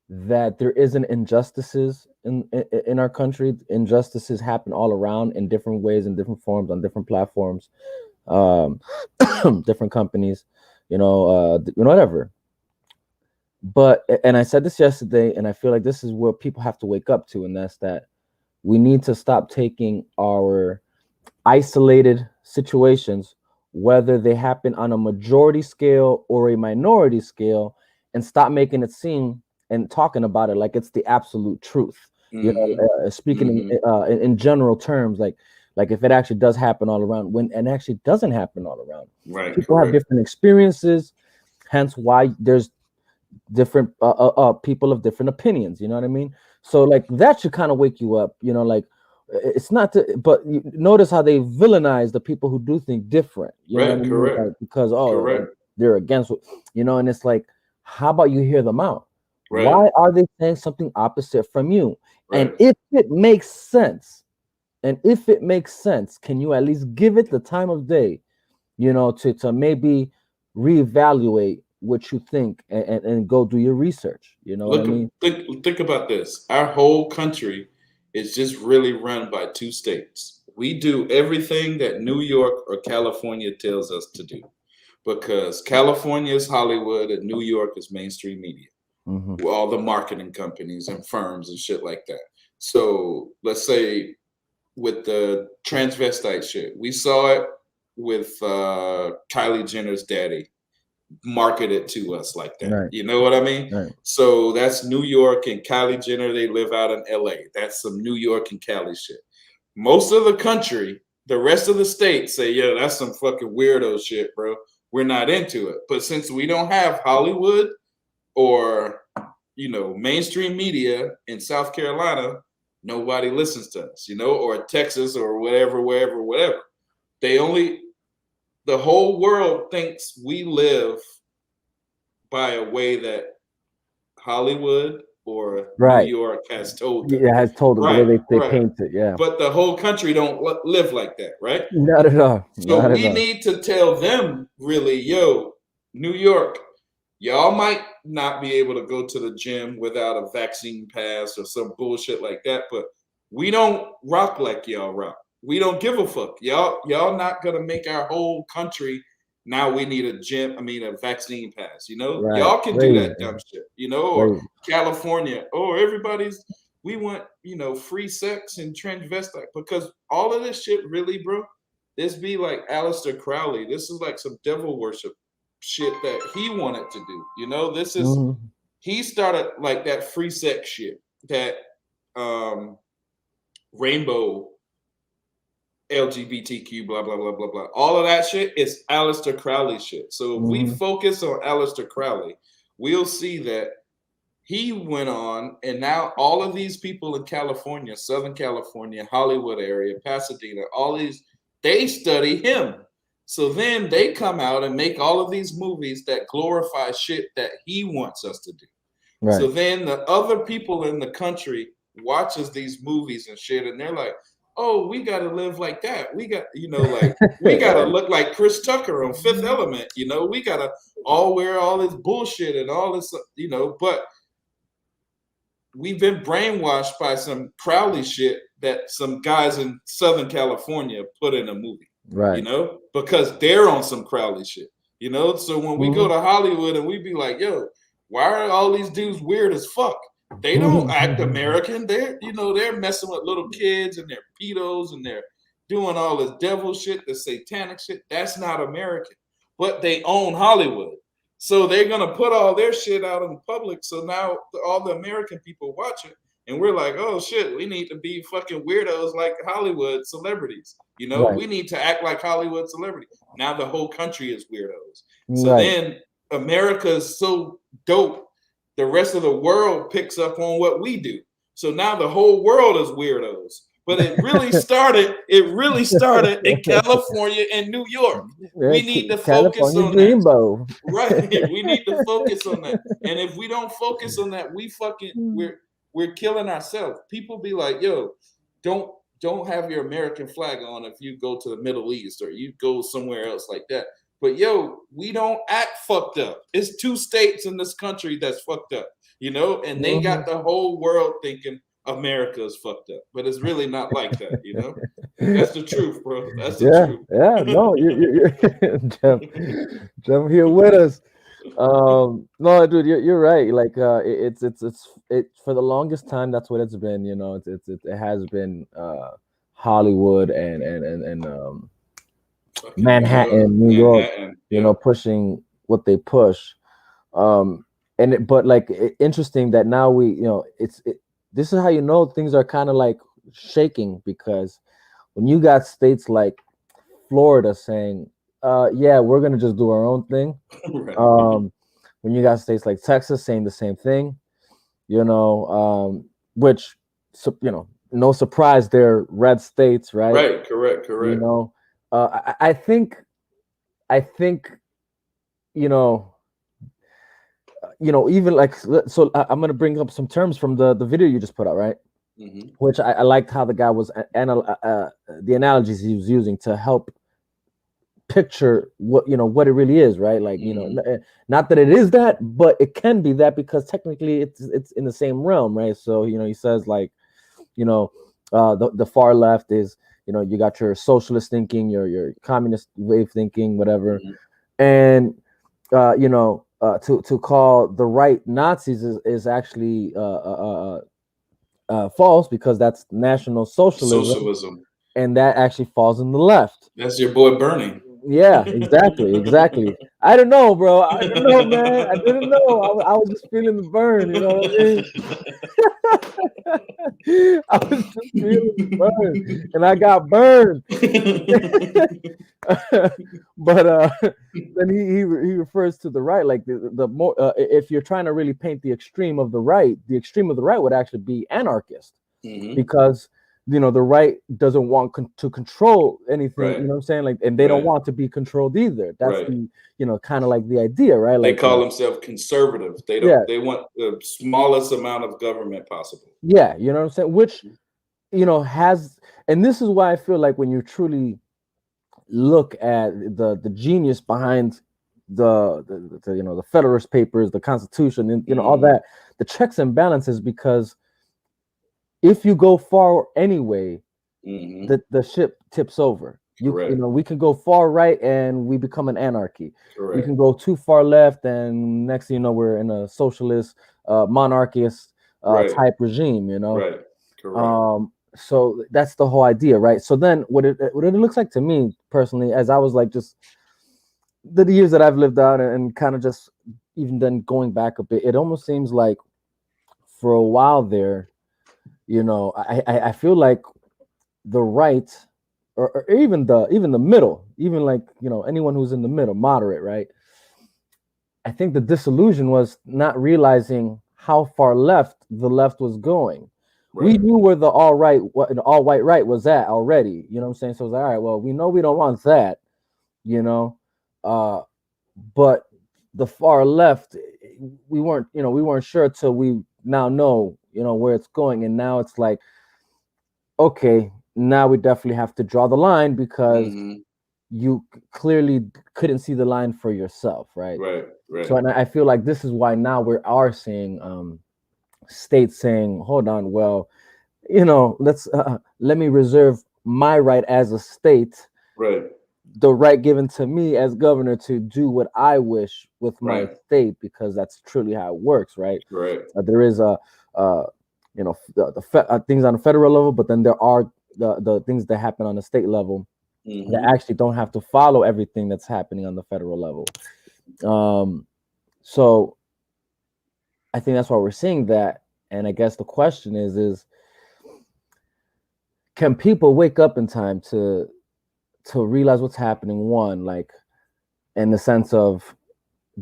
that there isn't injustices in our country. Injustices happen all around in different ways, in different forms, on different platforms, um, different companies. Whatever. But and I said this yesterday, and I feel like this is what people have to wake up to, and that's that we need to stop taking our isolated situations, whether they happen on a majority scale or a minority scale, and stop making it seem and talking about it like it's the absolute truth. Mm-hmm. Speaking Mm-hmm. in general terms, like if it actually does happen all around, when and actually doesn't happen all around, Right. people have Correct. different experiences. Hence, why there's different people of different opinions. You know what I mean? So like that should kind of wake you up. Like it's not to, but you notice how they villainize the people who do think different. You know what Right. I mean? Correct. Like because Correct. they're against and it's like, how about you hear them out? Right. Why are they saying something opposite from you? And Right. if it makes sense, can you at least give it the time of day, to maybe reevaluate what you think, and go do your research. You know what I Look, mean? think about this. Our whole country is just really run by two states. We do everything that New York or California tells us to do because California is Hollywood and New York is mainstream media, Hmm. all the marketing companies and firms and shit like that. So let's say with the transvestite shit, we saw it with Kylie Jenner's daddy marketed to us like that. Right, You know what I mean? right, So that's New York and Kylie Jenner. They live out in LA. That's some New York and Cali shit. Most of the country, the rest of the states say, yeah, that's some fucking weirdo shit, bro. We're not into it. But since we don't have Hollywood or, mainstream media in South Carolina, nobody listens to us, or Texas or whatever, wherever, whatever. They only, the whole world thinks we live by a way that Hollywood or New right. York has told them. Yeah, has told them the way Right, they right. paint it. Yeah, But the whole country don't live like that, right? not at all, So not at we all. need to tell them really, yo, New York, y'all might not be able to go to the gym without a vaccine pass or some bullshit like that, but we don't rock like y'all rock. We don't give a fuck. Y'all not gonna make our whole country now we need a gym, I mean a vaccine pass, Right, Y'all can do crazy, that dumb shit, or crazy. California, or everybody's we want, free sex and transvestite because all of this shit really, bro, this be like Aleister Crowley. This is like some devil worship shit that he wanted to do. This is Hmm. he started like that free sex shit, that um rainbow LGBTQ, blah blah blah blah blah. All of that shit is Aleister Crowley shit. So if we Hmm. focus on Aleister Crowley, we'll see that he went on, and now all of these people in California, Southern California, Hollywood area, Pasadena, all these, they study him. So then they come out and make all of these movies that glorify shit that he wants us to do. So Right. then the other people in the country watches these movies and shit, and they're like, "Oh, we got to live like that. We got, like we got to Right. look like Chris Tucker on Fifth Element. We got to all wear all this bullshit and all this, But we've been brainwashed by some Crowley shit that some guys in Southern California put in a movie, Right. because they're on some Crowley shit. So when we go Hmm. to Hollywood and we be like, yo, why are all these dudes weird as fuck? They don't act American. They're messing with little kids and they're pedos and they're doing all this devil shit, the satanic shit. That's not American. But they own Hollywood. So they're gonna put all their shit out in public. So now all the American people watch it, and we're like, oh shit, we need to be fucking weirdos like Hollywood celebrities. Right. We need to act like Hollywood celebrities. Now the whole country is weirdos. So Right. then America is so dope, the rest of the world picks up on what we do. So now the whole world is weirdos. But it really started in California and New York. We Right. need to focus California on that. Dreamboat. Right. We need to focus on that. And if we don't focus on that, we're killing ourselves. People be like, yo, don't don't have your American flag on if you go to the Middle East or you go somewhere else like that. But yo, we don't act fucked up. It's two states in this country that's fucked up, and they got Mhm. the whole world thinking America is fucked up. But it's really not like that. That's the truth, bro. That's the Yeah, truth. yeah, no, you're Jeff here with us. No, dude, you're right. Like, it's for the longest time. That's what it's been. It has been Hollywood and Fucking New York, Manhattan, New York. Manhattan. Yeah. Pushing what they push. Um, but like interesting that now this is how things are kind of like shaking because when you got states like Florida saying, yeah, we're gonna just do our own thing. Right. Um, when you got states like Texas saying the same thing, which no surprise, they're red states, right? Right. Correct. You Correct. know, I think you know, even like so. I'm gonna bring up some terms from the video you just put out, right? Hmm. Which I liked how the guy was the analogies he was using to help picture what it really is, right? Like Hmm. not that it is that, but it can be that because technically it's in the same realm, right? So he says like you know the far left is you got your socialist thinking, your communist wave thinking, whatever, Hmm. and to call the right Nazis is actually false because that's National Socialism, Socialism. and that actually falls in the left. That's your boy Bernie. Yeah, exactly, exactly. I don't know, bro. I don't know, man. I didn't know. I was just feeling the burn. You know what I mean? I was just feeling the burn, and I got burned. But then he refers to the right, like the more if you're trying to really paint the extreme of the right would actually be anarchist Hmm. because the right doesn't want to control anything, Right. what I'm saying, like, and they don't Right. want to be controlled either. That's Right. the kind of like the idea, right? They Like call themselves conservative. They don't. yeah, They want the smallest amount of government possible. yeah, you know what I'm saying, which has, and this is why I feel like when you truly look at the genius behind the Federalist Papers, the Constitution, and all Hmm. that, the checks and balances, because if you go far anyway, Hmm. the ship tips over. Correct. We can go far right and we become an anarchy. We can Correct. go too far left and next thing you know we're in a socialist, monarchist Right. type regime. Right. Correct. So that's the whole idea, right? So then what it looks like to me personally, as I was like just the years that I've lived out and kind of just even then going back a bit, it almost seems like for a while there, I feel like the right or even the middle, even like anyone who's in the middle, moderate, right? I think the disillusion was not realizing how far left the left was going. We Right. knew where the all right, what an all white right was at already. You know what I'm saying? So it's like, all right, well, we know we don't want that, you know, uh, but the far left, we weren't sure till we now know, where it's going, and now it's like, okay, now we definitely have to draw the line because Hmm. you clearly couldn't see the line for yourself, right? Right. So, Right. and I feel like this is why now we are seeing states saying, "Hold on, well, let me reserve my right as a state, Right. the right given to me as governor to do what I wish with my Right. state, because that's truly how it works, right? Right. There is uh, things on the federal level, but then there are the things that happen on the state level that Hmm. actually don't have to follow everything that's happening on the federal level. So I think that's why we're seeing that. And I guess the question is can people wake up in time to realize what's happening? One, like in the sense of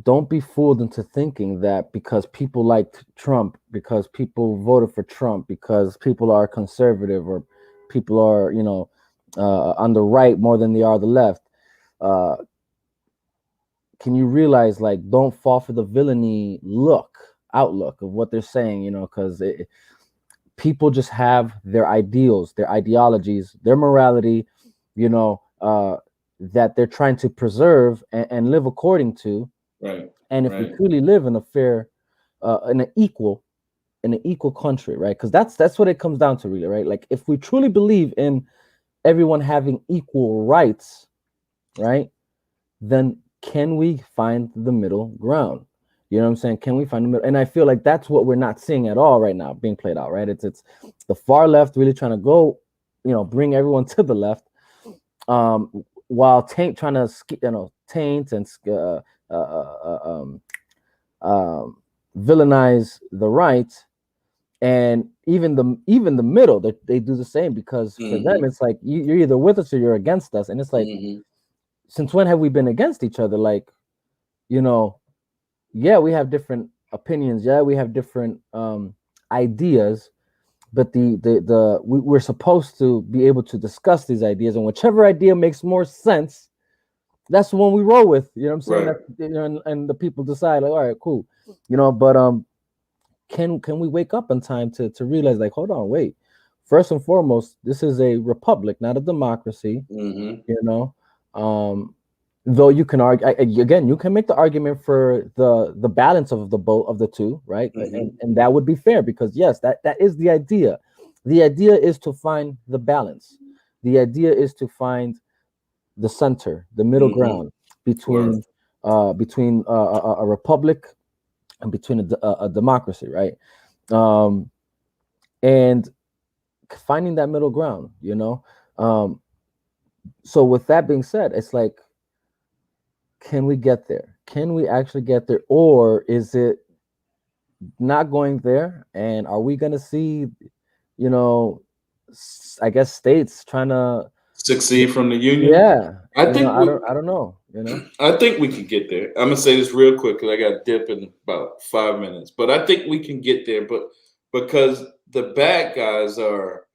don't be fooled into thinking that because people liked Trump, because people voted for Trump, because people are conservative or people are, on the right more than they are the left. Uh, can you realize, like, don't fall for the villainy outlook of what they're saying, because people just have their ideals, their ideologies, their morality, you know, that they're trying to preserve and live according to. Right. And if we Right. truly live in a fair, in an equal country, right? Because that's what it comes down to, really, right? Like if we truly believe in everyone having equal rights, right? Then can we find the middle ground? You know what I'm saying? Can we find the middle? And I feel like that's what we're not seeing at all right now being played out, right? It's the far left really trying to go, bring everyone to the left, while trying to taint and villainize the right, and even the middle, they do the same, because for them Mm-hmm. it's like you're either with us or you're against us, and it's like, Mm-hmm. since when have we been against each other? Like, you know, yeah, we have different opinions, yeah, we have different ideas, but we're supposed to be able to discuss these ideas, and whichever idea makes more sense, that's the one we roll with. You know what I'm saying? Right. That, and the people decide, like, all right, cool, but can we wake up in time to realize, like, hold on, wait, first and foremost, this is a republic, not a democracy. Mm-hmm. you know um though you can argue, again, you can make the argument for the balance of the both of the two, right? and Mm-hmm. and that would be fair, because yes, that is the idea is to find the balance. The idea is to find the center, the middle Mm-hmm. ground Word. between a republic and between a democracy, right? um and finding that middle ground, um so with that being said, it's like, can we get there? Can we actually get there? Or is it not going there? And are we going to see, you know, I guess states trying to, Succeed from the union. yeah, I think I we. don't know. I think we can get there. I'm gonna say this real quick because I got to dip in about 5 minutes. But I think we can get there. But because the bad guys are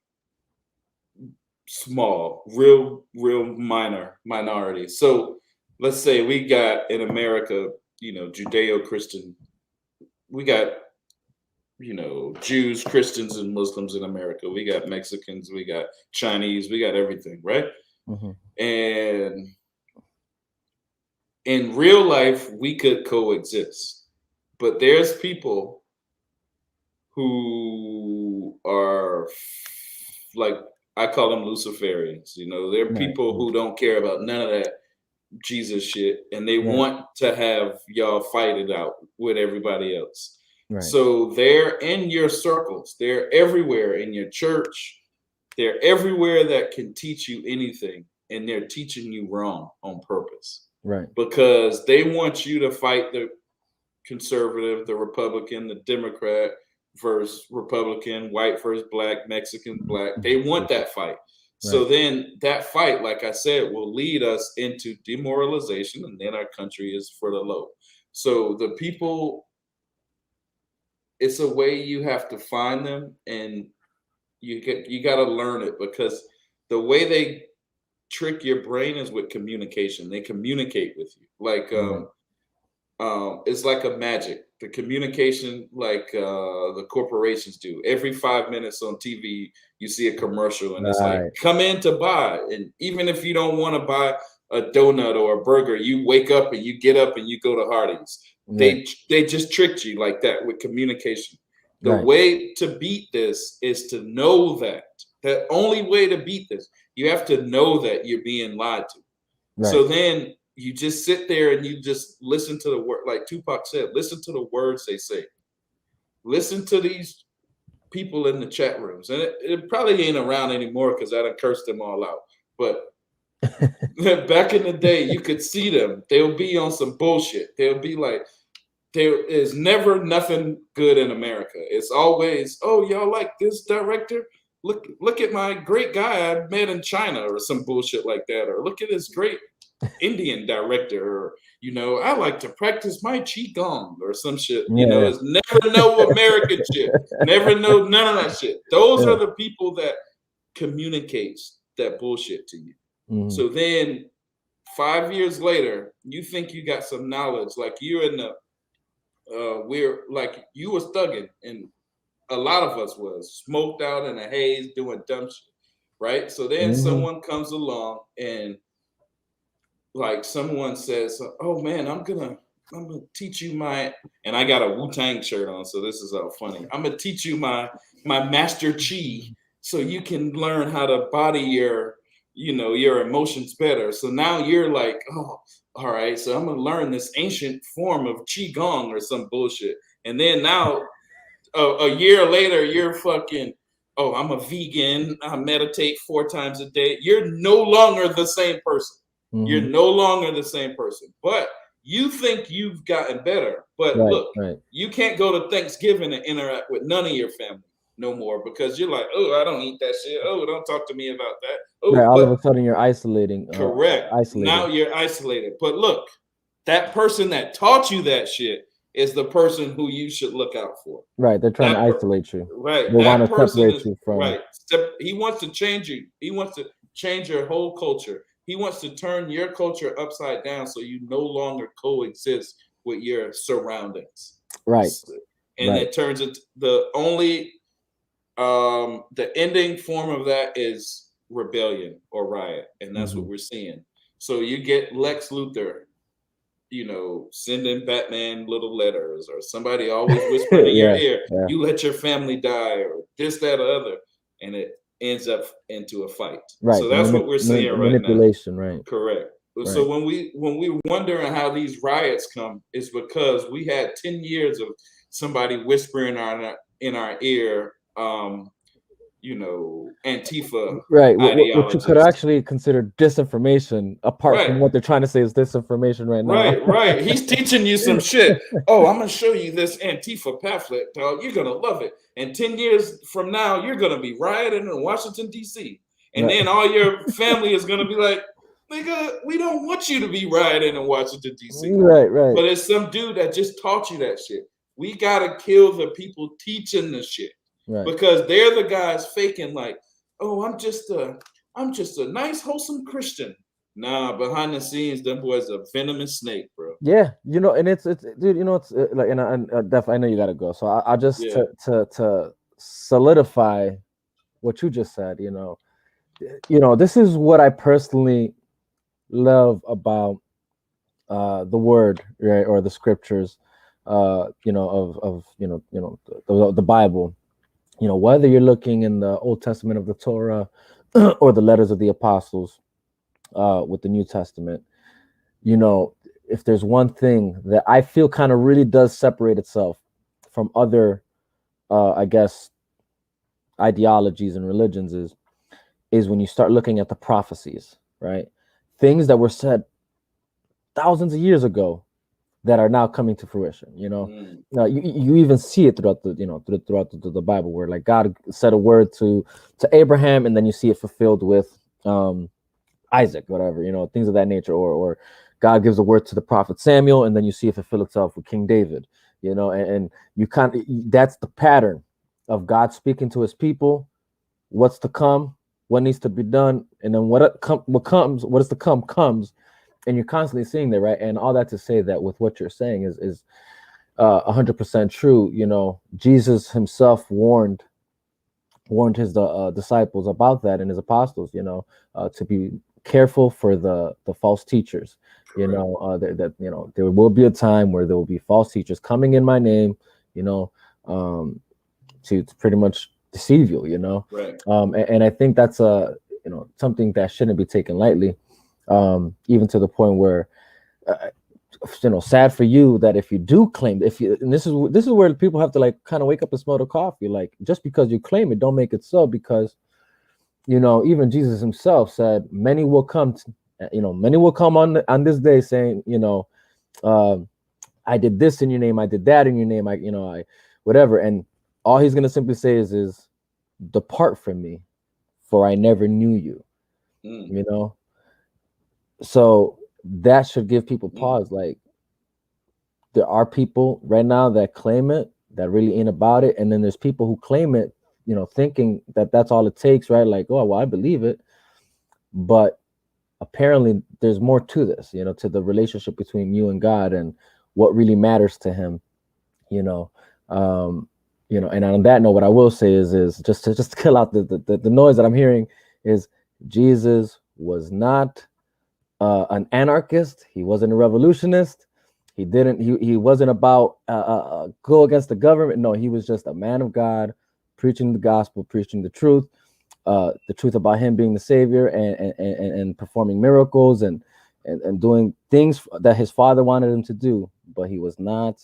small, real minority. So let's say we got in America, Judeo-Christian. We got Jews, Christians, and Muslims in America. We got Mexicans. We got Chinese. We got everything, right? Hmm. And in real life, we could coexist. But there's people who are like, I call them Luciferians. They're Right, people who don't care about none of that Jesus shit, and they right, want to have y'all fight it out with everybody else. right, So they're in your circles. They're everywhere in your church. They're everywhere that can teach you anything, and they're teaching you wrong on purpose right. because they want you to fight the conservative, the Republican, the Democrat versus Republican, white versus black, Mexican, black. They want that fight. So Right, then that fight, like I said, will lead us into demoralization, and then our country is for the low. So the people, it's a way you have to find them, and you got to learn it because the way they trick your brain is with communication. They communicate with you like right, it's like a magic. The communication, like the corporations do. Every 5 minutes on TV, you see a commercial, and it's like, right, "Come in to buy." And even if you don't want to buy a donut or a burger, you wake up and you get up and you go to Hardee's. right, They just tricked you like that with communication. The right, way to beat this is to know that. The only way to beat this, you have to know that you're being lied to. right, So then you just sit there and you just listen to the word, like Tupac said, listen to the words they say. Listen to these people in the chat rooms. And it probably ain't around anymore because I done cursed them all out. But back in the day, you could see them. They'll be on some bullshit. They'll be like, there is never nothing good in America. It's always, oh, y'all like this director? Look at my great guy I met in China or some bullshit like that. Or look at this great Indian director, or I like to practice my qigong or some shit. yeah, It's never no American shit. Never know none of that shit. Those yeah, are the people that communicates that bullshit to you. hmm, So then 5 years later, you think you got some knowledge, like you're in the we're like you was thugging and a lot of us was smoked out in a haze doing dumb shit, right? So then Mm-hmm. someone comes along and like someone says, "Oh man, I'm gonna teach you my," and I got a Wu-Tang shirt on, so this is all funny. I'm gonna teach you my master chi, so you can learn how to body your your emotions better. So now you're like, oh, all right, so I'm gonna learn this ancient form of qigong or some bullshit, and then now a year later, you're fucking. Oh, I'm a vegan. I meditate 4 times a day. You're no longer the same person. You're Mm-hmm. no longer the same person. But you think you've gotten better. But Right, look, right. you can't go to Thanksgiving and interact with none of your family no more because you're like, oh, I don't eat that shit. Oh, don't talk to me about that. Right. Oh, All of but a sudden, you're isolating, correct. Now isolated. you're isolated. But look, that person that taught you that shit is the person who you should look out for. Right. They're trying to That isolate you. right. They want That to person separate is you from. right. He wants to change you. He wants to change your whole culture. He wants to turn your culture upside down so you no longer coexist with your surroundings. Right. And Right. it turns into the ending form of that is rebellion or riot, and that's what Mm-hmm. we're seeing. So you get Lex Luthor, sending Batman little letters, or somebody always whispering in your Yeah. ear, Yeah. "You let your family die," or this, that, or other, and it ends up into a fight. Right. So The that's what we're seeing right now. manipulation. Right. Correct. Right. So when we wondering how these riots come, is because we had 10 years of somebody whispering in our ear, Antifa Right. What you could ideologists. actually consider disinformation, apart from Right. what they're trying to say is disinformation right now. Right, right. He's teaching you some shit. Oh, I'm gonna show you this Antifa pamphlet, dog. You're gonna love it. And 10 years from now, you're gonna be rioting in Washington D.C. And Right. then all your family is gonna be like, "Nigga, we don't want you to be rioting in Washington D.C." Right. Right. But it's some dude that just taught you that shit. We gotta kill the people teaching the shit Right. because they're the guys faking like, "Oh, I'm just a nice, wholesome Christian." Nah, behind the scenes, them boys a venomous snake, bro. Yeah, and it's dude, it's like, and Def, I know you gotta go, so I just Yeah. to solidify what you just said. This is what I personally love about the word, right, or the scriptures, of the Bible. Whether you're looking in the Old Testament of the Torah or the letters of the apostles, with the New Testament. If there's one thing that I feel kind of really does separate itself from other, I guess, ideologies and religions is when you start looking at the prophecies, right? Things that were said thousands of years ago that are now coming to fruition. You even see it throughout the Bible, where like God said a word to Abraham, and then you see it fulfilled with Isaac, whatever, things of that nature, or God gives a word to the prophet Samuel, and then you see it fulfill itself with King David, and you that's the pattern of God speaking to his people, what's to come, what needs to be done, and then what is to come comes, and you're constantly seeing that, right? And all that to say that with what you're saying is 100% true. Jesus himself warned his disciples about that, and his apostles, to be careful for the false teachers. Correct. That there will be a time where there will be false teachers coming in my name, um, to pretty much deceive you. Right. And I think that's something that shouldn't be taken lightly, even to the point where. Sad for you that if you do claim, and this is where people have to like kind of wake up and smell the coffee. Like, just because you claim it, don't make it so, because even Jesus himself said many will come on this day saying, uh, I did this in your name, I did that in your name, I whatever, and all he's gonna simply say is depart from me, for I never knew you. Mm. So that should give people Mm. pause. Like, there are people right now that claim it, that really ain't about it, and then there's people who claim it, thinking that that's all it takes, right? Like, oh well, I believe it, but apparently there's more to this, to the relationship between you and God, and what really matters to him. you know um You know, and on that note, what I will say is just to kill out the noise that I'm hearing is Jesus was not an anarchist. He wasn't a revolutionist. He wasn't about go against the government. No, he was just a man of God, preaching the gospel, preaching the truth about him being the savior, and performing miracles, and doing things that his father wanted him to do. But he was not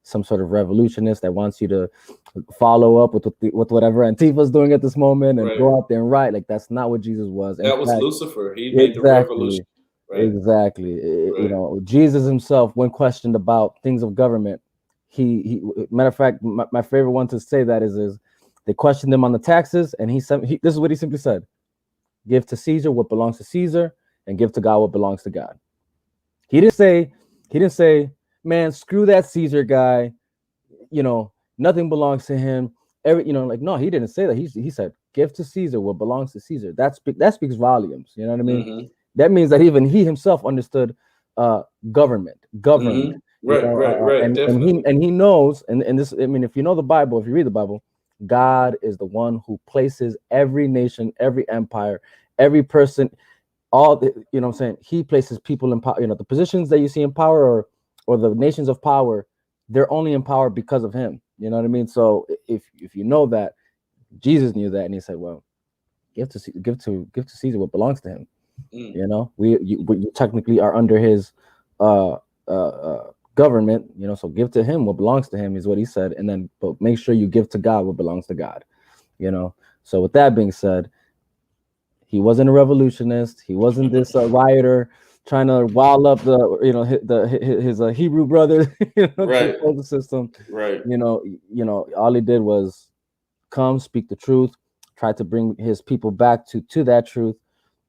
some sort of revolutionist that wants you to follow up with whatever Antifa's doing at this moment and Right. go out there and write. Like, that's not what Jesus was. In That was fact, Lucifer. He made the revolution. exactly. Right. Exactly. You Right. know, Jesus himself, when questioned about things of government, he matter of fact, my favorite one to say that is they questioned him on the taxes, and this is what he simply said: "Give to Caesar what belongs to Caesar, and give to God what belongs to God." He didn't say, "Man, screw that Caesar guy. You know, nothing belongs to him." Like, no, he didn't say that. He said, "Give to Caesar what belongs to Caesar." That speaks volumes. You know what I mean? Mm-hmm. That means that even he himself understood uh government, governed. Mm-hmm. Right. Right. Right. And Definitely. he knows, and this, I mean, if you know the Bible, if you read the Bible, God is the one who places every nation, every empire, every person, you know what I'm saying, he places people in power. You know, the positions that you see in power, or the nations of power, they're only in power because of him. You know what I mean? So if you know that, Jesus knew that, and he said, well, give to Caesar what belongs to him. Mm. You know, we technically are under his uh government, you know, so give to him what belongs to him, is what he said. And then, but make sure you give to God what belongs to God, you know. So with that being said, he wasn't a revolutionist. He wasn't this rioter trying to wild up his Hebrew brother, to Right. oppose the system. Right. All he did was come, speak the truth, try to bring his people back to that truth,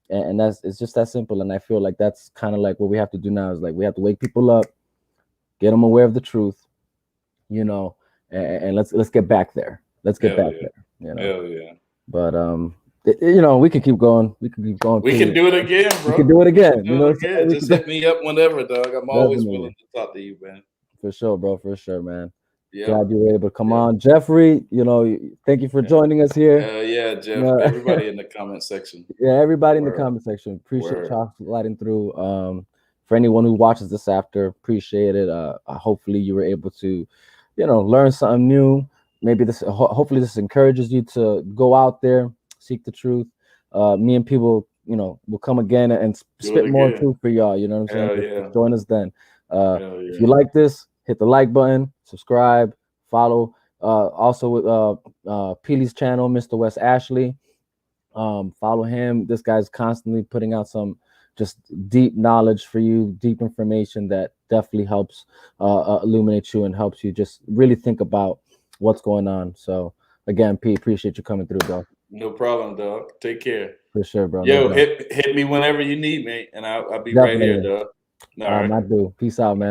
and it's just that simple. And I feel like that's kind of like what we have to do now, is like we have to wake people up, get them aware of the truth, you know, and let's get back there. Let's get Hell back yeah. there, you know. Hell yeah. But we can keep going. We can keep going, We can P. do it again, We can bro. do it We can again. You do know it what I'm saying? again. We Just can hit me up whenever, dog. I'm always willing definitely, to talk to you, man. for sure, bro, for sure, man. Yep. Glad you were able to come Yep. on, Jeffrey. Thank you for Yeah. joining us here. Hell yeah, Jeff. Uh, Everybody in the comment section. yeah, everybody in the Word. comment section, appreciate Word. y'all sliding through. For anyone who watches this after, appreciate it. Hopefully you were able to, learn something new. Maybe hopefully this encourages you to go out there, seek the truth. Me and people, will come again and Do it spit more again. truth for y'all. You know what I'm saying? Hell Just yeah. join us then. Hell If you yeah. like this, hit the like button, subscribe, follow. Also with Peely's channel, Mr. West Ashley. Follow him. This guy's constantly putting out some just deep knowledge for you, deep information that definitely helps illuminate you and helps you just really think about what's going on. So again, P, appreciate you coming through, bro. No problem, dog. Take care. For sure, bro. No Yo, doubt. hit me whenever you need me, and I'll be right here, Definitely. dog. All right. I do. Peace out, man.